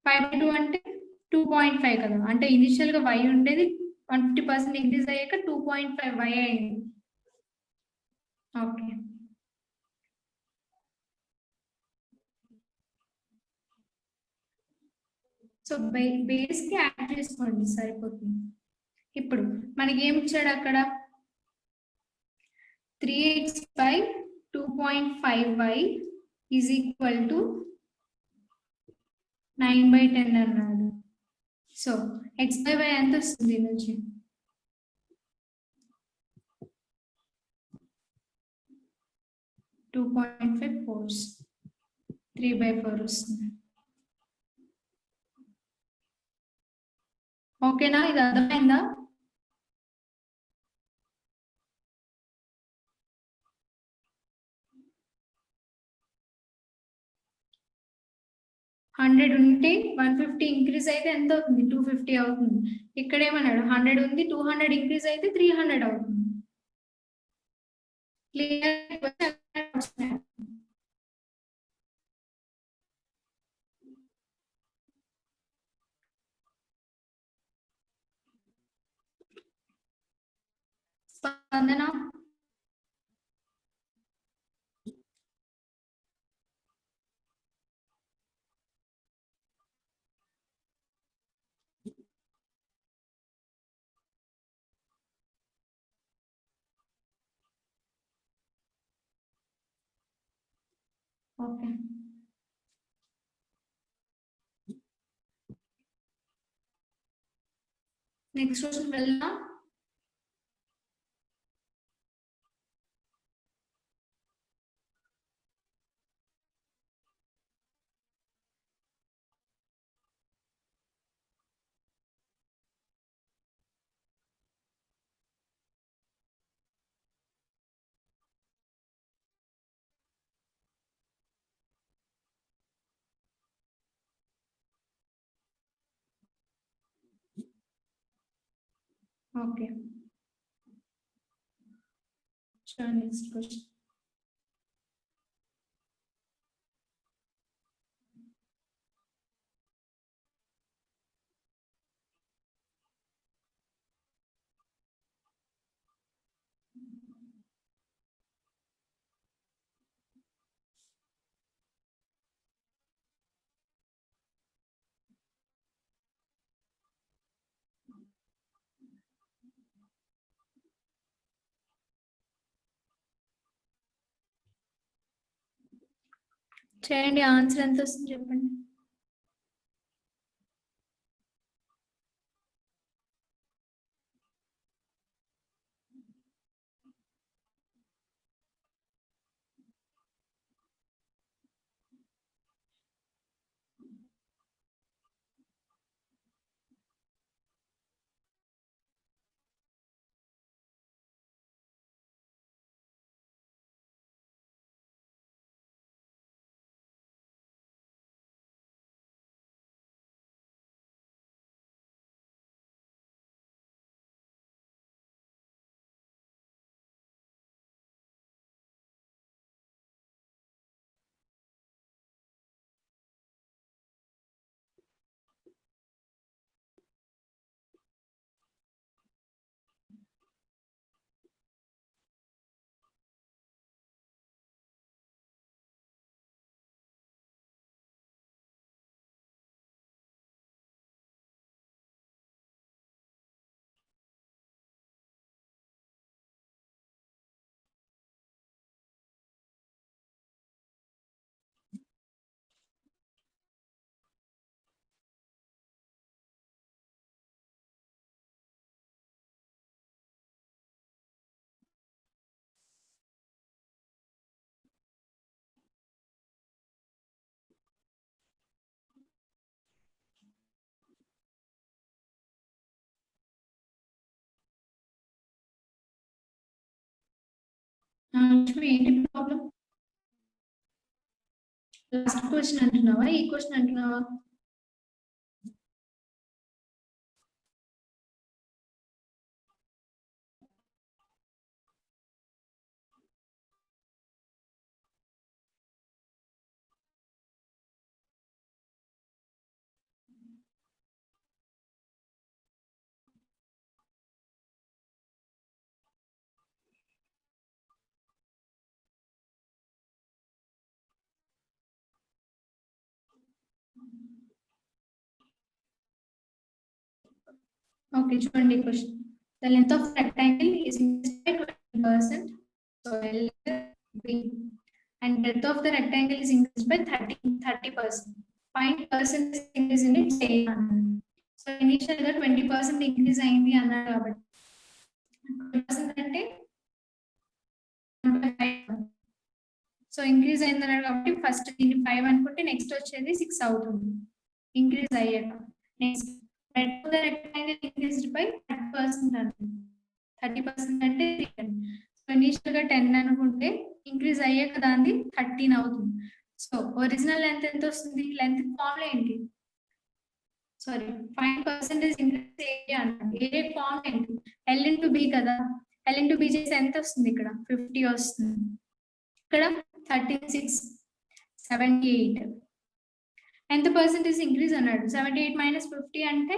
5/2 అంటే 2.5 కదా, అంటే ఇనిషియల్ గా y ఉండేది 150% ఇంక్రీజ్ అయ్యాక 2.5 y అయింది. ఓకే. సో బేస్ కి యాడ్ చేసుకోండి సరిపోతుంది. ఇప్పుడు మనకి ఏమి ఇచ్చాడు అక్కడ? 3x/2.5y ఈజ్ ఈక్వల్ టు 9/10 అన్నాడు. సో x/y ఎంత వస్తుంది నుంచి? 2.5 4 3/4 వస్తుంది. ఓకేనా? ఇది అర్థమైందా? హండ్రెడ్ ఉంటే 150 ఇంక్రీజ్ అయితే ఎంత అవుతుంది? 250 అవుతుంది. ఇక్కడ ఏమన్నాడు? 100 ఉంది, 200 ఇంక్రీజ్ అయితే 300 అవుతుంది. క్లియర్ స్పందన ఓకే నెక్స్ట్ క్వశ్చన్ వెళ్దాం. ఓకే చూడండి నెక్స్ట్ క్వశ్చన్. చేయండి, ఆన్సర్ ఎంత వస్తుంది చెప్పండి. లక్ష్మి ఏంటి ప్రాబ్లం? లాస్ట్ క్వశ్చన్ అంటున్నావా, ఈ క్వశ్చన్ అంటున్నావా? ఓకే చూడండి question. The length of rectangle is increased by 20%. So L B and breadth of the rectangle is increased by 30%. Find percentage increase in its area. So initially 20% increase అయింది అన్నారు కాబట్టి 20% అంటే సో ఇంక్రీజ్ అయింది అన్నారు కాబట్టి ఫస్ట్ దీన్ని 5 అనుకుంటే నెక్స్ట్ వచ్చేది 6 అవుతుంది ఇంక్రీజ్ అయ్యాక. Next breadth of the rectangle increased by 30% అంటుంది. 30% అంటే 3. సో ఇనిషియల్ గా 10 అనుకుంటే ఇంక్రీజ్ అయ్యాక దాన్ని 13 అవుతుంది. సో ఒరిజినల్ లెంత్ ఎంత వస్తుంది? లెంత్ ఫార్ములా ఏంటి? సారీ 5% ఇంక్రీజ్ ఏరియా అంటారు. ఏరియా ఫార్ములా ఏంటి? L into B కదా. L into B చేస్తే ఎంత వస్తుంది? ఇక్కడ 50 వస్తుంది. ఇక్కడ 36, 78. ఎంత పర్సెంటేజ్ ఇంక్రీజ్ అన్నాడు? 78 మైనస్ 50 అంటే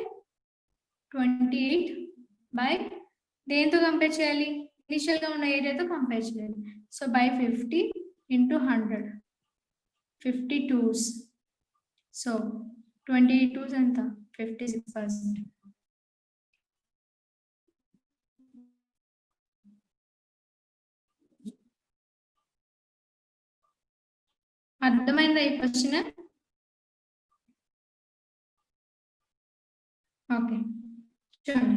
28 బై దేంతో కంపేర్ చేయాలి? ఇనిషియల్ గా ఉన్న ఏరియాతో కంపేర్ చేయాలి. So by 50 into 100, 52s. So 22s ఎంత? 56%. అర్థమైందా ఈ క్వశ్చన్? ఓకే, చూడండి.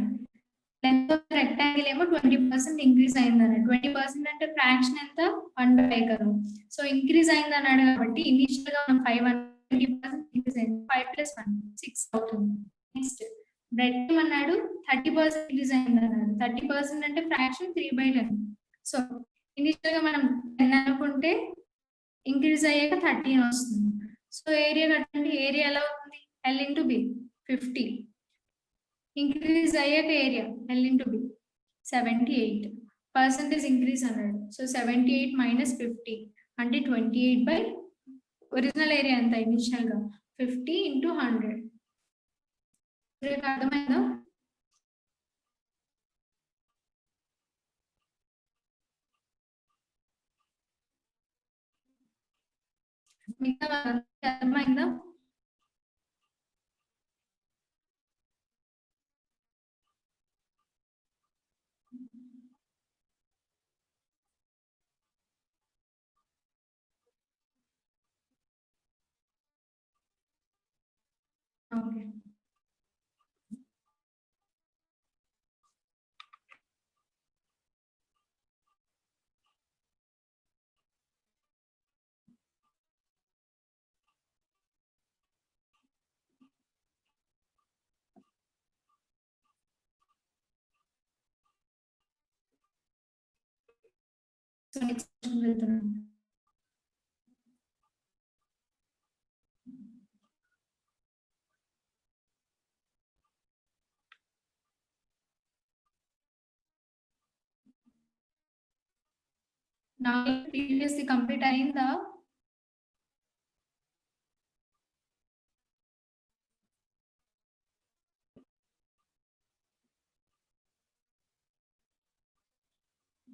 లెంత్ ఆఫ్ రెక్టాంగిల్ ఏమో 20% ఇంక్రీజ్ అయిందన్న. 20% అంటే ఫ్రాక్షన్ ఎంత? 1/5 కదా. సో ఇంక్రీజ్ అయింది అన్నాడు కాబట్టి ఇనిషియల్ గా మనం 20% ఇంక్రీజ్ అయింది. 5 + 1 6 అవుతుంది. నెక్స్ట్ బ్రెడ్ అన్నాడు 30% ఇంక్రీజ్ అయింది అన్నాడు. 30% అంటే ఫ్రాక్షన్ 3/10. సో ఇనిషియల్ గా మనం 10 అనుకుంటే ఇంక్రీజ్ అయ్యాక 13 వస్తుంది. సో ఏరియా కట్టండి. ఏరియా ఎలా అవుతుంది? L into B 50. ఇంక్రీజ్ అయ్యాక area L into B 78. Percentage increase అన్నాడు. సో 78 మైనస్ 50 అంటే 28 బై ఒరిజినల్ ఏరియా ఎంత? ఇనిషియల్ గా 50 ఇంటూ 100. అర్థమైందా? మిగతా అర్థమైందా? ఓకే, సో నెక్స్ట్ క్వశ్చన్ వెళ్తున్నాను. నా ప్రీవియస్లీ కంప్లీట్ అయిందా?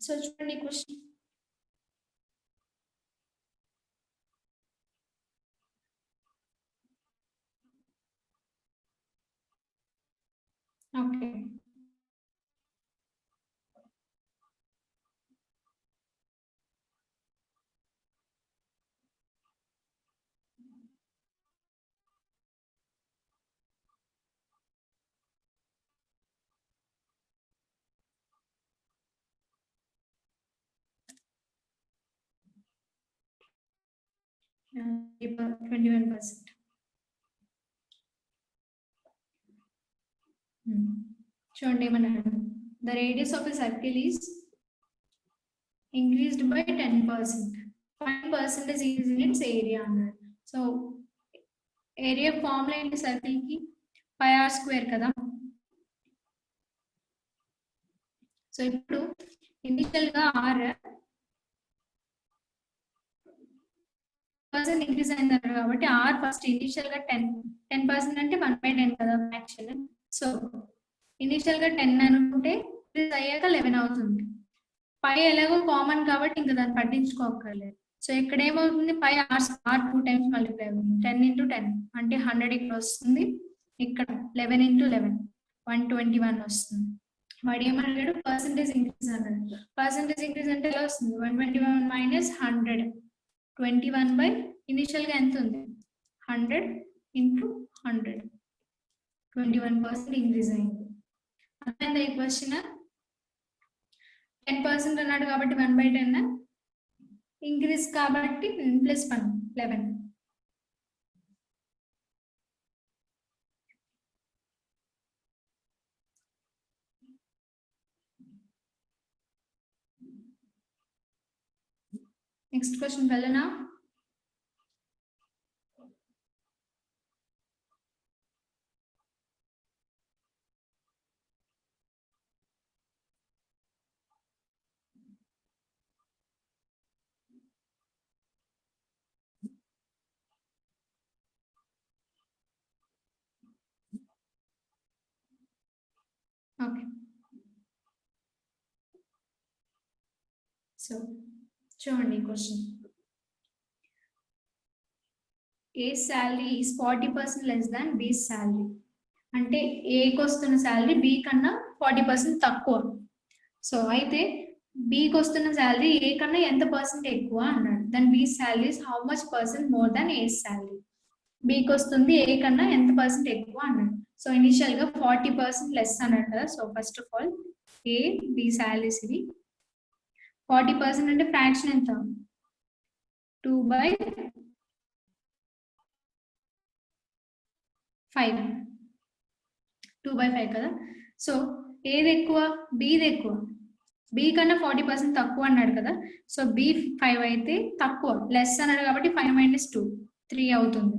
సో చూడండి క్వశ్చన్. ఓకే, ఇప్పుడు 21%. చూడండి ఏమన్నాడు? The radius of a circle is increased by 10%. 5% increase in its area అన్నాడు. సో ఏరియా ఫార్ములా ఏంటి సర్కిల్ కి? πr² కదా. సో ఇప్పుడు ఇనిషియల్ గా r పర్సెంట్ ఇంక్రీజ్ అయింది అన్నారు కాబట్టి r ఫస్ట్ ఇనిషియల్ గా 10% అంటే 1/10 కదా ఫ్రాక్షన్. సో ఇనిషియల్ గా 10 అనుకుంటే ఇంక్రీజ్ అయ్యాక 11 అవుతుంది. పై ఎలాగో కామన్ కాబట్టి ఇంకా దాన్ని పట్టించుకోకర్లేదు. సో ఇక్కడ ఏమవుతుంది? పై r 2 టైమ్స్ మల్టిప్లై అవుతుంది. 10 into 10 అంటే 100 ఇక్కడ వస్తుంది. ఇక్కడ 11 into 11 121 వస్తుంది. వాడు ఏమన్నాడు? పర్సెంటేజ్ ఇంక్రీజ్ అన్నాడు. పర్సెంటేజ్ ఇంక్రీజ్ అంటే ఎలా వస్తుంది? 121 మైనస్ 100, 21 బై ఇనిషియల్ గా ఎంత ఉంది? 100 into 100, 21% ఇంక్రీజ్ అయింది. అర్థమైందా ఈ క్వశ్చన్? 10% అన్నాడు కాబట్టి 1/10 ఇంక్రీజ్ కాబట్టి +1 11. నెక్స్ట్ క్వశ్చన్ వెళ్ళనా? ఓకే. సో చూడండి question. A salary is 40% less than B salary. అంటే ఏకి వస్తున్న శాలరీ బి కన్నా 40% తక్కువ. సో అయితే బికి వస్తున్న శాలరీ ఏ కన్నా ఎంత పర్సెంట్ ఎక్కువ అన్నాడు. Then B salary is how much percent more than A salary. బికి వస్తుంది ఏ కన్నా ఎంత పర్సెంట్ ఎక్కువ అన్నాడు. సో ఇనిషియల్ గా 40% లెస్ అన్నాడు కదా. So first of all A B salaries ఇవి. 40% అంటే ఫ్రాక్షన్ ఎంత? 2/5. 2/5 కదా. సో ఏది ఎక్కువ? బిది ఎక్కువ. బి కన్నా 40% తక్కువ అన్నాడు కదా. సో బి 5 అయితే తక్కువ, లెస్ అన్నాడు కాబట్టి 5 - 2 3 అవుతుంది.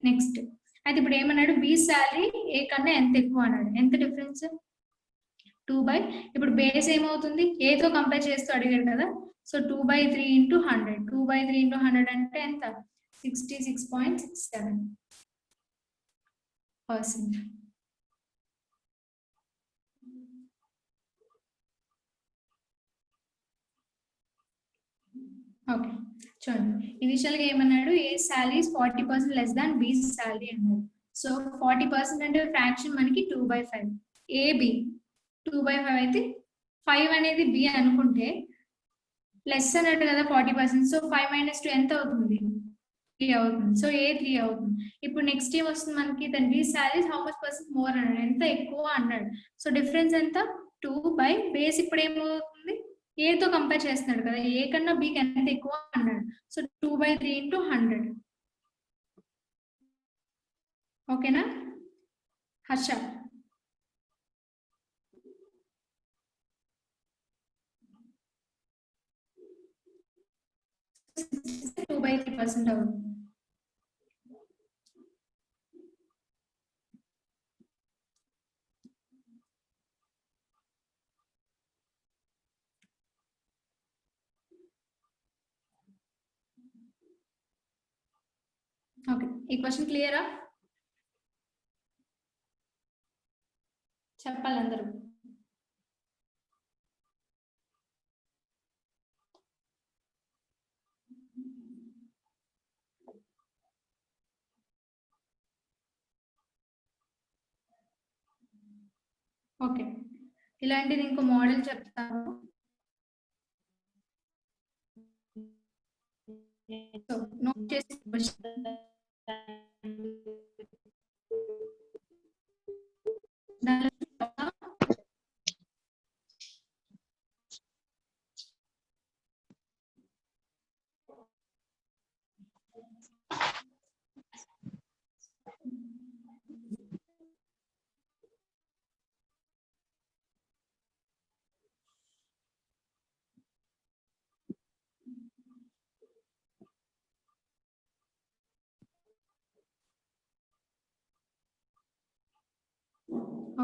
నెక్స్ట్ అయితే ఇప్పుడు ఏమన్నాడు? బి శాలరీ ఏ కన్నా ఎంత ఎక్కువ అన్నాడు. ఎంత డిఫరెన్స్? 2/, ఇప్పుడు బేస్ ఏమవుతుంది? ఏతో కంపేర్ చేస్తూ అడిగాడు కదా. సో 2/3 × 100. 2/3 × 100 అంటే ఎంత? 66.7%. ఓకే చూడండి. ఇనిషియల్ గా ఏమన్నాడు? A salary 40% less than B salary అన్నాడు. సో 40% అంటే ఫ్రాక్షన్ మనకి 2/5. ఏబి 2/5 అయితే 5 అనేది బి అనుకుంటే లెస్ అన్నట్టు కదా 40%. సో 5 - 2 ఎంత అవుతుంది? 3 అవుతుంది. సో ఏ 3 అవుతుంది. ఇప్పుడు నెక్స్ట్ ఏం వస్తుంది మనకి? Then B salary how much percent more అన్నాడు. ఎంత ఎక్కువ అన్నాడు. సో డిఫరెన్స్ ఎంత? 2/, బేస్ ఇప్పుడు ఏమవుతుంది? ఏతో కంపేర్ చేస్తున్నాడు కదా. ఏ కన్నా బికి ఎంత ఎక్కువ అన్నాడు. సో 2/3 × 100. ఓకేనా హర్ష? 2/3% అవుతుంది. ఓకే, ఈ క్వశ్చన్ క్లియరా? చెప్పాలి అందరూ. ఓకే, ఇలాంటిది ఇంకో మోడల్ చెప్తాను. సో నోట్ చేసి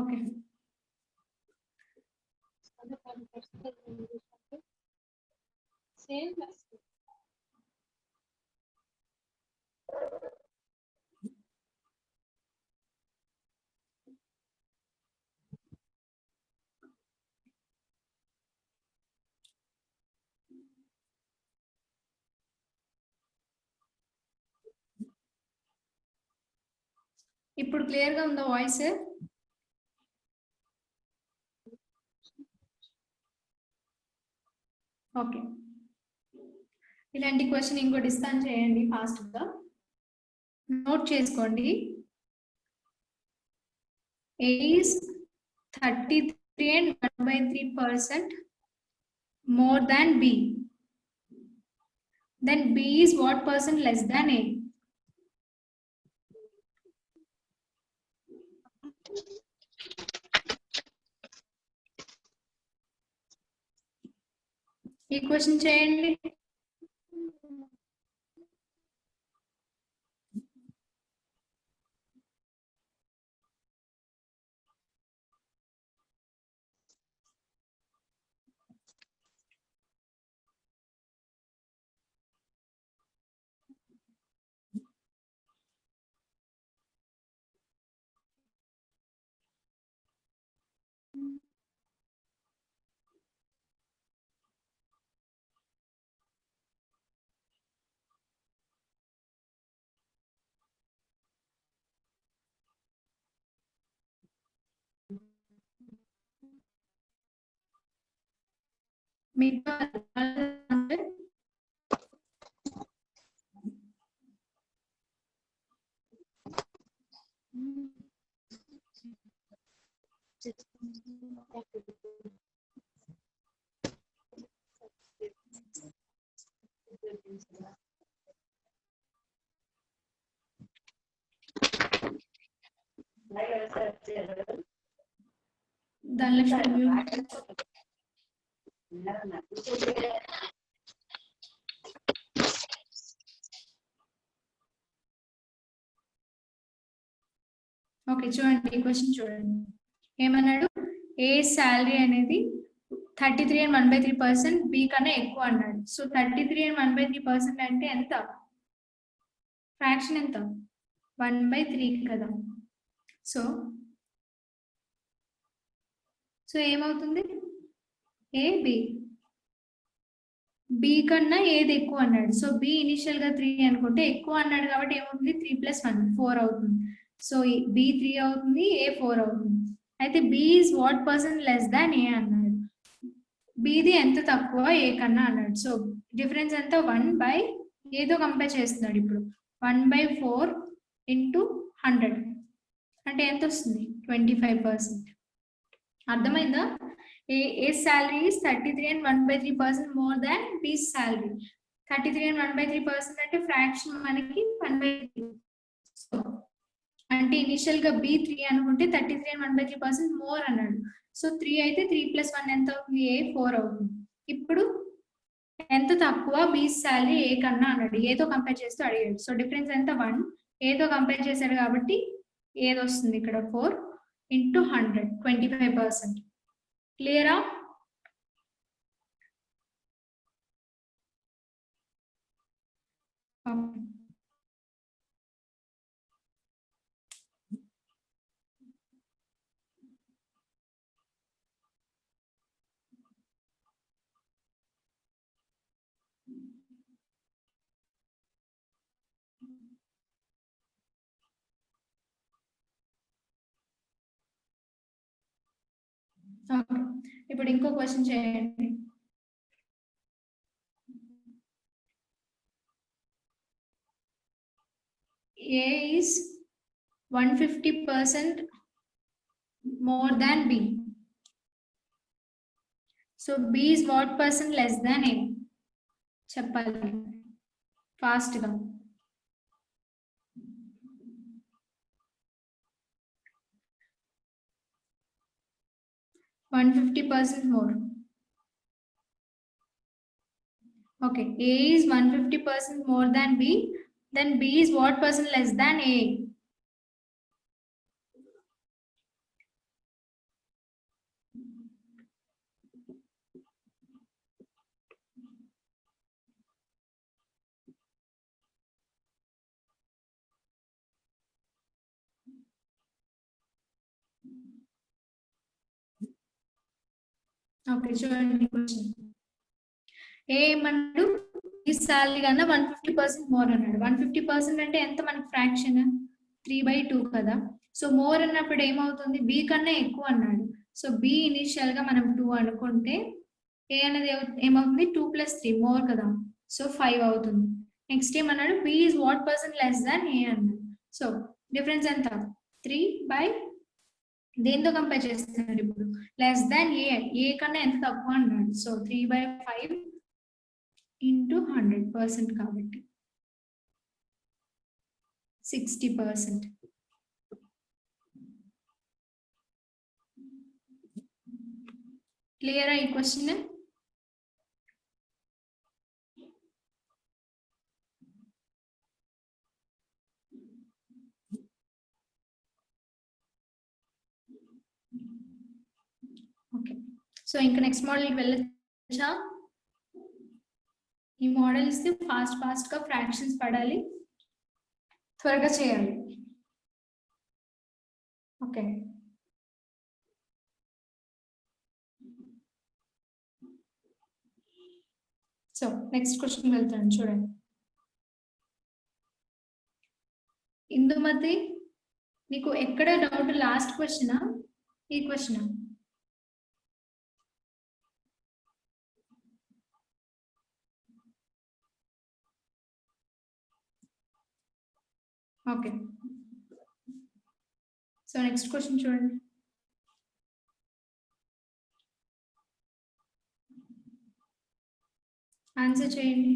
ఓకే. ఇప్పుడు క్లియర్ గా ఉందా వాయిస్? ఓకే, ఇలాంటి క్వశ్చన్ ఇంకోటి ఇస్తాను, చేయండి ఫాస్ట్ గా. నోట్ చేసుకోండి. A is 33 and 1/3% more than B. Then B is what percent less than A? ఈ క్వశ్చన్ చేయండి. మిగతా ధనలక్ష్మి ఓకే చూడండి ఈ క్వశ్చన్ చూడండి ఏమన్నాడు ఏ శాలరీ అనేది 33 and 1/3% బి కన్నా ఎక్కువ అన్నాడు సో 33 and 1/3% అంటే ఎంత ఫ్రాక్షన్ ఎంత 1/3 కదా సో ఏమవుతుంది ఏ బి బి కన్నా ఏది ఎక్కువ అన్నాడు సో బి ఇనిషియల్ గా 3 అనుకుంటే ఎక్కువ అన్నాడు కాబట్టి ఏమవుతుంది 3 + 1 4 అవుతుంది సో బి 3 అవుతుంది ఏ 4 అవుతుంది అయితే B is what percent less than A అన్నాడు బిది ఎంత తక్కువ ఏ కన్నా అన్నాడు సో డిఫరెన్స్ ఎంత 1 ఏదో కంపేర్ చేస్తున్నాడు ఇప్పుడు 1/4 × 100 అంటే ఎంత వస్తుంది 25%. అర్థమైందా ఏ salary is 33 and 1/3% more than B salary. 33 and 1/3% అంటే ఫ్రాక్షన్ మనకి 1/3 అంటే ఇనిషియల్ గా B 3 అనుకుంటే 33 and 1/3% మోర్ అన్నాడు సో 3 అయితే 3 + 1 ఎంత అవుతుంది ఏ 4 అవుతుంది ఇప్పుడు ఎంత తక్కువ B salary ఏ కన్నా అన్నాడు ఏతో కంపేర్ చేస్తూ అడిగాడు సో డిఫరెన్స్ ఎంత 1 ఏతో కంపేర్ చేశాడు కాబట్టి ఏది వస్తుంది ఇక్కడ 4 × 100 25%. క్లియరా ఇప్పుడు ఇంకో క్వశ్చన్ చేయండి A is 150% more than B. So B is what percent less than A? చెప్పాలి ఫాస్ట్ గా 150% more. Okay, A is 150% more than B. Then B is what percent less than A? Okay, చూడండి క్వశ్చన్ ఏ ఏమన్నాడు ఈ సాలరీ కన్నా 150% మోర్ అన్నాడు 150% అంటే ఎంత మనకి ఫ్రాక్షన్ 3/2 కదా సో మోర్ అన్నప్పుడు ఏమవుతుంది బి కన్నా ఎక్కువ అన్నాడు సో బి ఇనిషియల్ గా మనం 2 అనుకుంటే ఏ అనేది ఏమవుతుంది 2 + 3 మోర్ కదా సో 5 అవుతుంది నెక్స్ట్ ఏమన్నాడు B is what percent less than A అన్నాడు సో డిఫరెన్స్ ఎంత 3 దేంతో కంపేర్ చేస్తున్నాడు ఇప్పుడు లెస్ దాన్ ఏ కన్నా ఎంత తక్కువ అన్నాడు సో 3/5 into 100% కాబట్టి 60%. క్లియర్ ఈ క్వశ్చన్ ఓకే సో ఇంకా నెక్స్ట్ మోడల్కి వెళ్ళొచ్చా ఈ మోడల్ ఇస్తే ఫాస్ట్ గా ఫ్రాక్షన్స్ పడాలి త్వరగా చేయాలి ఓకే సో నెక్స్ట్ క్వశ్చన్ వెళ్తాను చూడండి ఇందుమతి నీకు ఎక్కడ డౌట్ లాస్ట్ క్వశ్చనా ఈ క్వశ్చనా ఓకే, సో నెక్స్ట్ క్వశ్చన్ చూడండి. ఆన్సర్ చేయండి.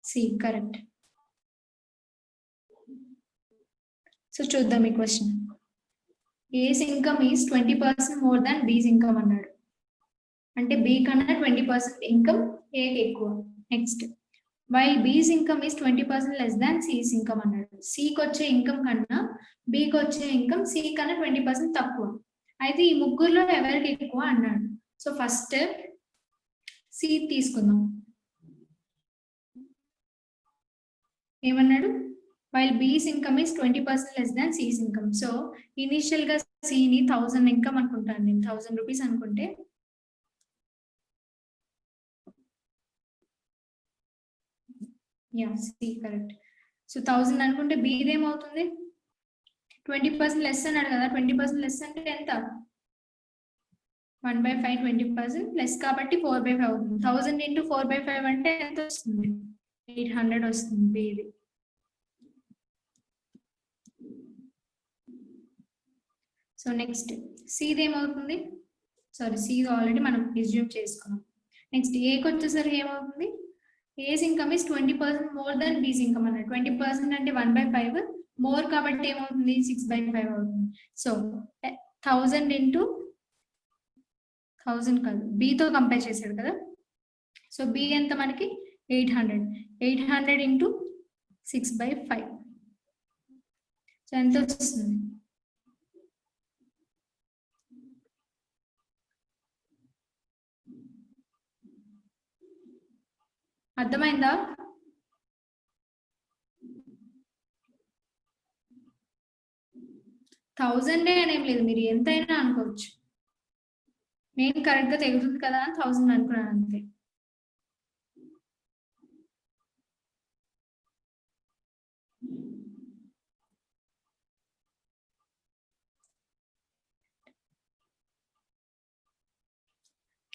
C correct. సో చూద్దాం ఈ question. A's income is 20% more than B's income అన్నాడు. అంటే బి కన్నా 20% ఇన్కమ్ ఏకి ఎక్కువ. Next, while B's income is 20% less than C's income అన్నాడు. సికి వచ్చే ఇన్కమ్ కన్నా బికి వచ్చే ఇన్కమ్ సి కన్నా 20% తక్కువ. అయితే ఈ ముగ్గురులో ఎవరికి ఎక్కువ అన్నాడు. సో ఫస్ట్ సి తీసుకుందాం. ఏమన్నాడు? While B's income is 20% less than C's income. So initial గా సిని 1000 ఇన్కమ్ అనుకుంటాను నేను, 1000 రూపీస్ అనుకుంటే యా సి కరెక్ట్. సో 1000 అనుకుంటే బీది ఏమవుతుంది? 20% లెస్ అన్నాడు కదా, 20% లెస్ అంటే ఎంత? 1/5 20% లెస్ కాబట్టి 4/5 అవుతుంది. 1000 ఇంటూ 4/5 అంటే ఎంత వస్తుంది? 800 వస్తుంది బీది. సో నెక్స్ట్ సిది ఏమవుతుంది? సారీ, సిది ఆల్రెడీ మనం రిజ్యూమ్ చేసుకున్నాం. నెక్స్ట్ ఏకి వచ్చేసరికి ఏమవుతుంది? A's income is 20% more than B's income అన్నాడు. 20% అంటే 1/5 మోర్ కాబట్టి ఏమవుతుంది? 6/5 అవుతుంది. సో 1000 ఇంటూ 1000 కాదు, బితో కంపేర్ చేశాడు కదా. సో బి ఎంత మనకి? 800 ఇంటూ 6/5. సో ఎంత వస్తుంది? అర్థమైందా? థౌజండ్ అనేం లేదు, మీరు ఎంతైనా అనుకోవచ్చు. నేను కరెక్ట్ గా తెగుతుంది కదా అని 1000 అనుకున్నాను అంతే.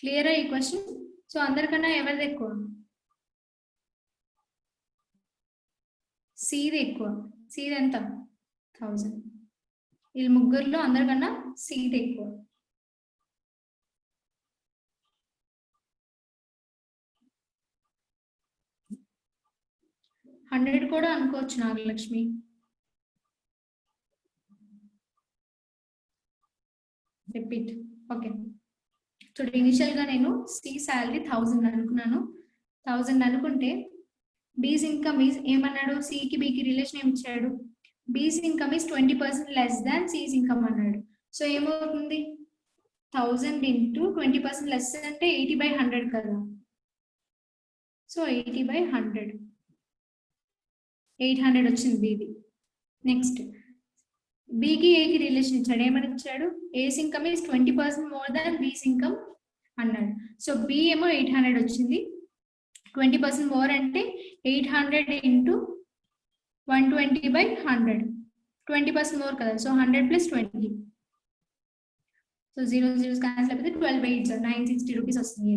క్లియరా ఈ క్వశ్చన్? సో అందరికన్నా ఎవరిది ఎక్కువ? సిది ఎక్కువ. సిది ఎంత? 1000. వీళ్ళు ముగ్గురులో అందరికన్నా సిది ఎక్కువ. హండ్రెడ్ కూడా అనుకోవచ్చు నాగలక్ష్మి. రిపీట్. ఓకే, చూడు, ఇనిషియల్ గా నేను సి శాలరీ 1000 అనుకున్నాను. 1000 అనుకుంటే బీస్ ఇన్కమ్ ఈస్ ఏమన్నాడు? సికి బికి రిలేషన్ ఏమి ఇచ్చాడు? B's income is 20% less than C's income అన్నాడు. సో ఏమవుతుంది? 1000 ఇంటూ 20% లెస్ అంటే 80/100 కదా. సో 80/100, 800 వచ్చింది బీది. నెక్స్ట్ బికి ఏకి రిలేషన్ ఇచ్చాడు. ఏమని ఇచ్చాడు? A's income is 20% more than B's income అన్నాడు. సో బి ఏమో 800 వచ్చింది. 20% మోర్ అంటే 800 ఇంటూ 120/100. 20% మోర్ కదా. సో 100 + 20. సో 0 0 క్యాన్సిల్ అయిపోతే 12/8 960 రూపీస్ వస్తుంది.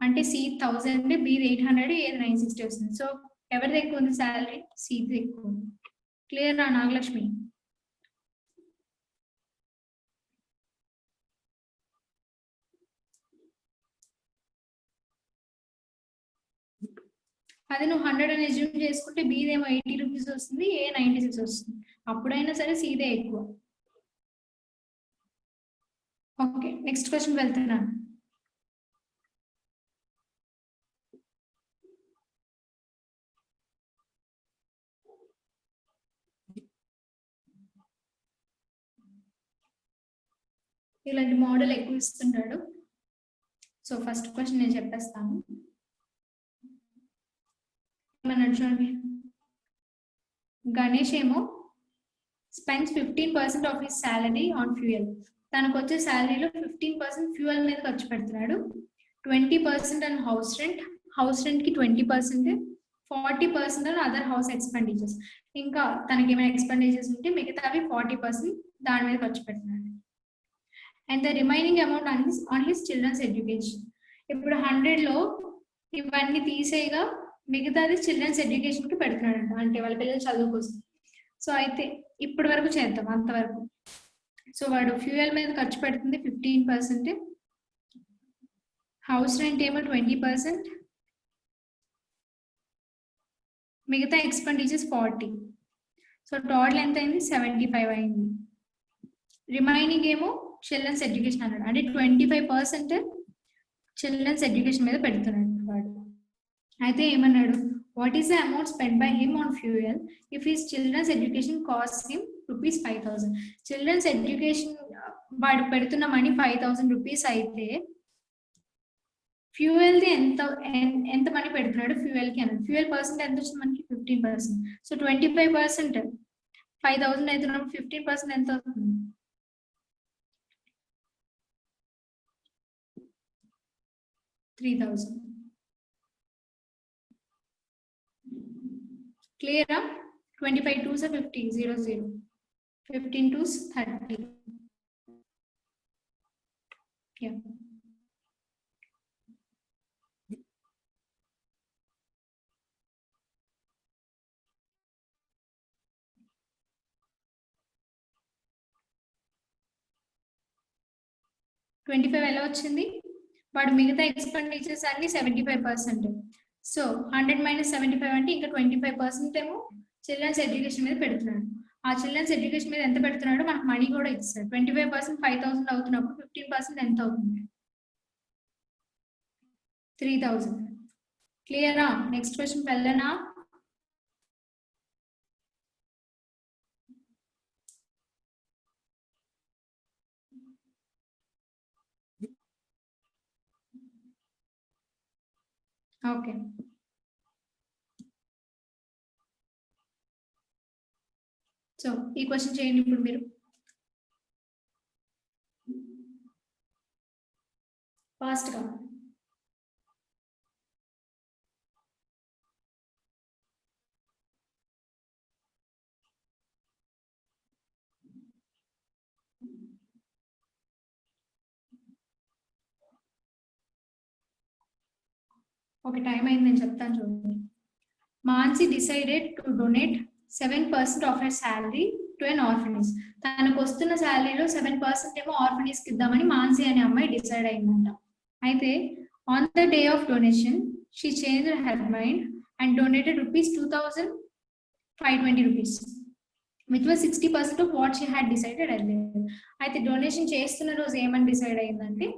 అంటే సి 1000, బీది 800, ఏది 960 వస్తుంది. సో ఎవరిది ఎక్కువ ఉంది శాలరీ? సిది ఎక్కువ ఉంది. క్లియర్ రా నాగలక్ష్మి? అదే నువ్వు 100 అని అజ్యూమ్ చేసుకుంటే బీదేమో 80 రూపీస్ వస్తుంది, ఏ 96 వస్తుంది. అప్పుడైనా సరే సీదే ఎక్కువ. ఓకే, నెక్స్ట్ క్వశ్చన్ వెళ్తున్నాను. ఇలాంటి మోడల్ ఎక్కువ ఇస్తుంటాడు. సో ఫస్ట్ క్వశ్చన్ నేను చెప్పేస్తాను. ఏమన్నాడు చూడండి, గణేష్ ఏమో spends 15% of his salary on fuel. తనకు వచ్చే శాలరీలో 15% ఫ్యూయల్ మీద ఖర్చు పెడుతున్నాడు. 20% on house rent, house rent కి 20%, 40% ఆన్ అదర్ హౌస్ ఎక్స్పెండిచర్స్. ఇంకా తనకి ఏమైనా ఎక్స్పెండిచర్స్ ఉంటే మిగతావి 40% దాని మీద ఖర్చు పెడుతున్నాడు. And the remaining amount on his children's education. ఇప్పుడు 100లో ఇవన్నీ తీసేయగా మిగతాది చిల్డ్రన్స్ ఎడ్యుకేషన్ కి పెడుతున్నాడు, అంటే వాళ్ళ పిల్లలు చదువు కోసం. సో అయితే ఇప్పటి వరకు చేద్దాం అంతవరకు. సో వాడు ఫ్యూయల్ మీద ఖర్చు పెడుతుంది 15%, హౌస్ రెంట్ ఏమో 20%, మిగతా ఎక్స్పెండిచర్స్ 40. సో టోటల్ ఎంత అయింది, 75 అయింది. రిమైనింగ్ ఏమో చిల్డ్రన్స్ ఎడ్యుకేషన్ అన్నాడు, అంటే 25% చిల్డ్రన్స్ ఎడ్యుకేషన్ మీద పెడుతున్నాడు వాడు. అయితే ఏమన్నాడు, what is the amount spend by him on fuel if his children's education cost him ₹5,000. Children's education వాడు పెడుతున్న మనీ 5,000 రూపీస్ అయితే ఫ్యూయల్ ది ఎంత మనీ పెడుతున్నాడు ఫ్యూయల్ కి అన్నాడు. ఫ్యూయల్ పర్సెంట్ ఎంత వచ్చింది మనకి, 15%. సో 25% 5,000 అయితే 15% ఎంత అవుతుంది, 3,000. క్లియరా? 25 2s 50, 0 0, 15 2s 30. Yeah. $25 ఎలా వచ్చింది, వాడు మిగతా ఎక్స్పెండిచర్స్ అన్ని 75%. సో 100 - 75 అంటే ఇంకా 25% ఏమో చిల్డ్రన్స్ ఎడ్యుకేషన్ మీద పెడుతున్నాడు. ఆ చిల్డ్రన్స్ ఎడ్యుకేషన్ మీద ఎంత పెడుతున్నాడో మనకు మనీ కూడా ఇస్తాడు. 25% 5,000 అవుతున్నప్పుడు 15% ఎంత అవుతుంది, 3,000. క్లియరా? నెక్స్ట్ క్వశ్చన్ వెళ్ళనా? ఓకే, సో ఈ క్వశ్చన్ చేయండి ఇప్పుడు మీరు ఫాస్ట్ గా. ఓకే, టైం అయింది, నేను చెప్తాను చూడండి. Mansi decided to donate 7% of her salary to an orphanage. తనకు వస్తున్న శాలరీలో 7% ఏమో ఆర్ఫనేజ్ కి ఇద్దామని మాన్సి అనే అమ్మాయి డిసైడ్ అయిందంట. అయితే on the day of donation she change her mind and donated ₹2,520, which was 60% of what she had decided earlier. అయితే డొనేషన్ చేస్తున్న రోజు ఏమని డిసైడ్ అయిందంటే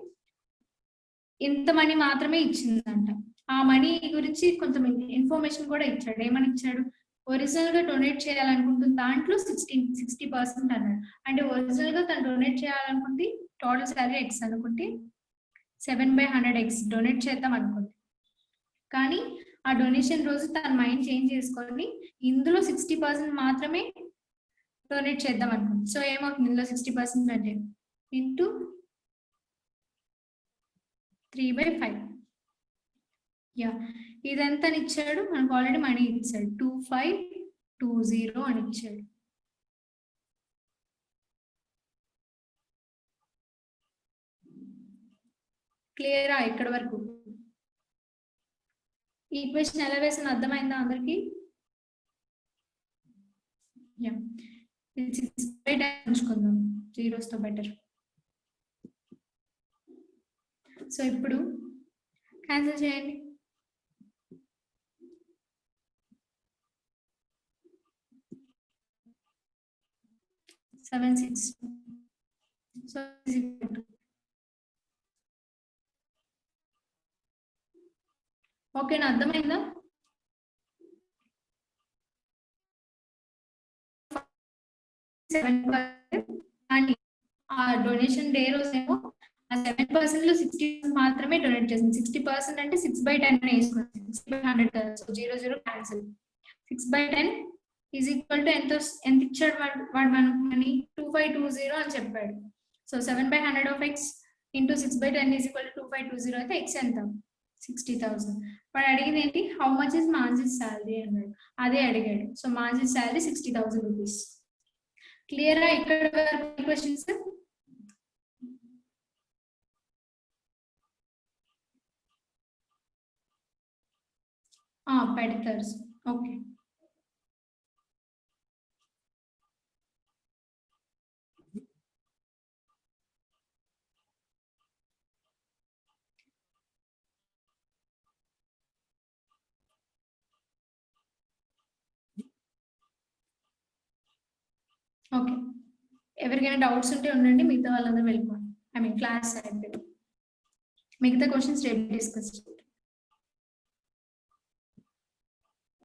ఇంత మనీ మాత్రమే ఇచ్చిందంట. ఆ మనీ గురించి కొంచెం ఇన్ఫర్మేషన్ కూడా ఇచ్చాడు. ఏమని ఇచ్చాడు, ఒరిజినల్ గా డొనేట్ చేయాలనుకుంటుంది దాంట్లో 60% అన్నాడు. అంటే ఒరిజినల్ గా తను డొనేట్ చేయాలనుకుంటే టోటల్ శాలరీ X అనుకుంటే 7/100 X డొనేట్ చేద్దాం అనుకుంది. కానీ ఆ డొనేషన్ రోజు తన మైండ్ చేంజ్ చేసుకొని ఇందులో 60% మాత్రమే డొనేట్ చేద్దాం అనుకుంది. సో ఏమవుతుంది, ఇందులో 60% అంటే ఇంటూ 3/5. యా, ఇదంతా ఇచ్చాడు మనకు, ఆల్రెడీ మనీ ఇచ్చాడు 2,520 అని ఇచ్చాడు. క్లియరా ఇక్కడ వరకు? ఈ ఈక్వేషన్ ఎలా వేసిన అర్థమైందా అందరికి? యా, ఉంచుకుందాం జీరోస్ తో బెటర్. సో ఇప్పుడు క్యాన్సిల్ చేయండి. సో ఓకేనా, అర్థమైందా? కానీ ఆ డొనేషన్ డే రోజేమో ఆ 7% లో 60 మాత్రమే డొనేట్ చేసింది. 60% అంటే 6/10 వేసుకుంది. 6/100 కదా, సో 0 క్యాన్సిల్. 6/10 ఈజ్ ఈక్వల్ టు ఎంత ఇచ్చాడు వాడు మనకు మనీ 2520 అని చెప్పాడు. So 7/100 of x into 6/10 is equal to 2520 అయితే ఎక్స్ ఎంత 60,000. వాడు అడిగింది ఏంటి, how much is month's salary అన్నాడు, అదే అడిగాడు. So month's salary 60,000 rupees. క్లియరా ఇక్కడ క్వశ్చన్స్? పెడతారు. Okay, okay. ఎవరికైనా డౌట్స్ ఉంటే ఉండండి, మిగతా వాళ్ళందరూ వెళ్ళిపోండి. ఐ మీన్ క్లాస్ అయిపోయింది. మిగతా క్వశ్చన్స్ రేపు డిస్కస్ చేద్దాం.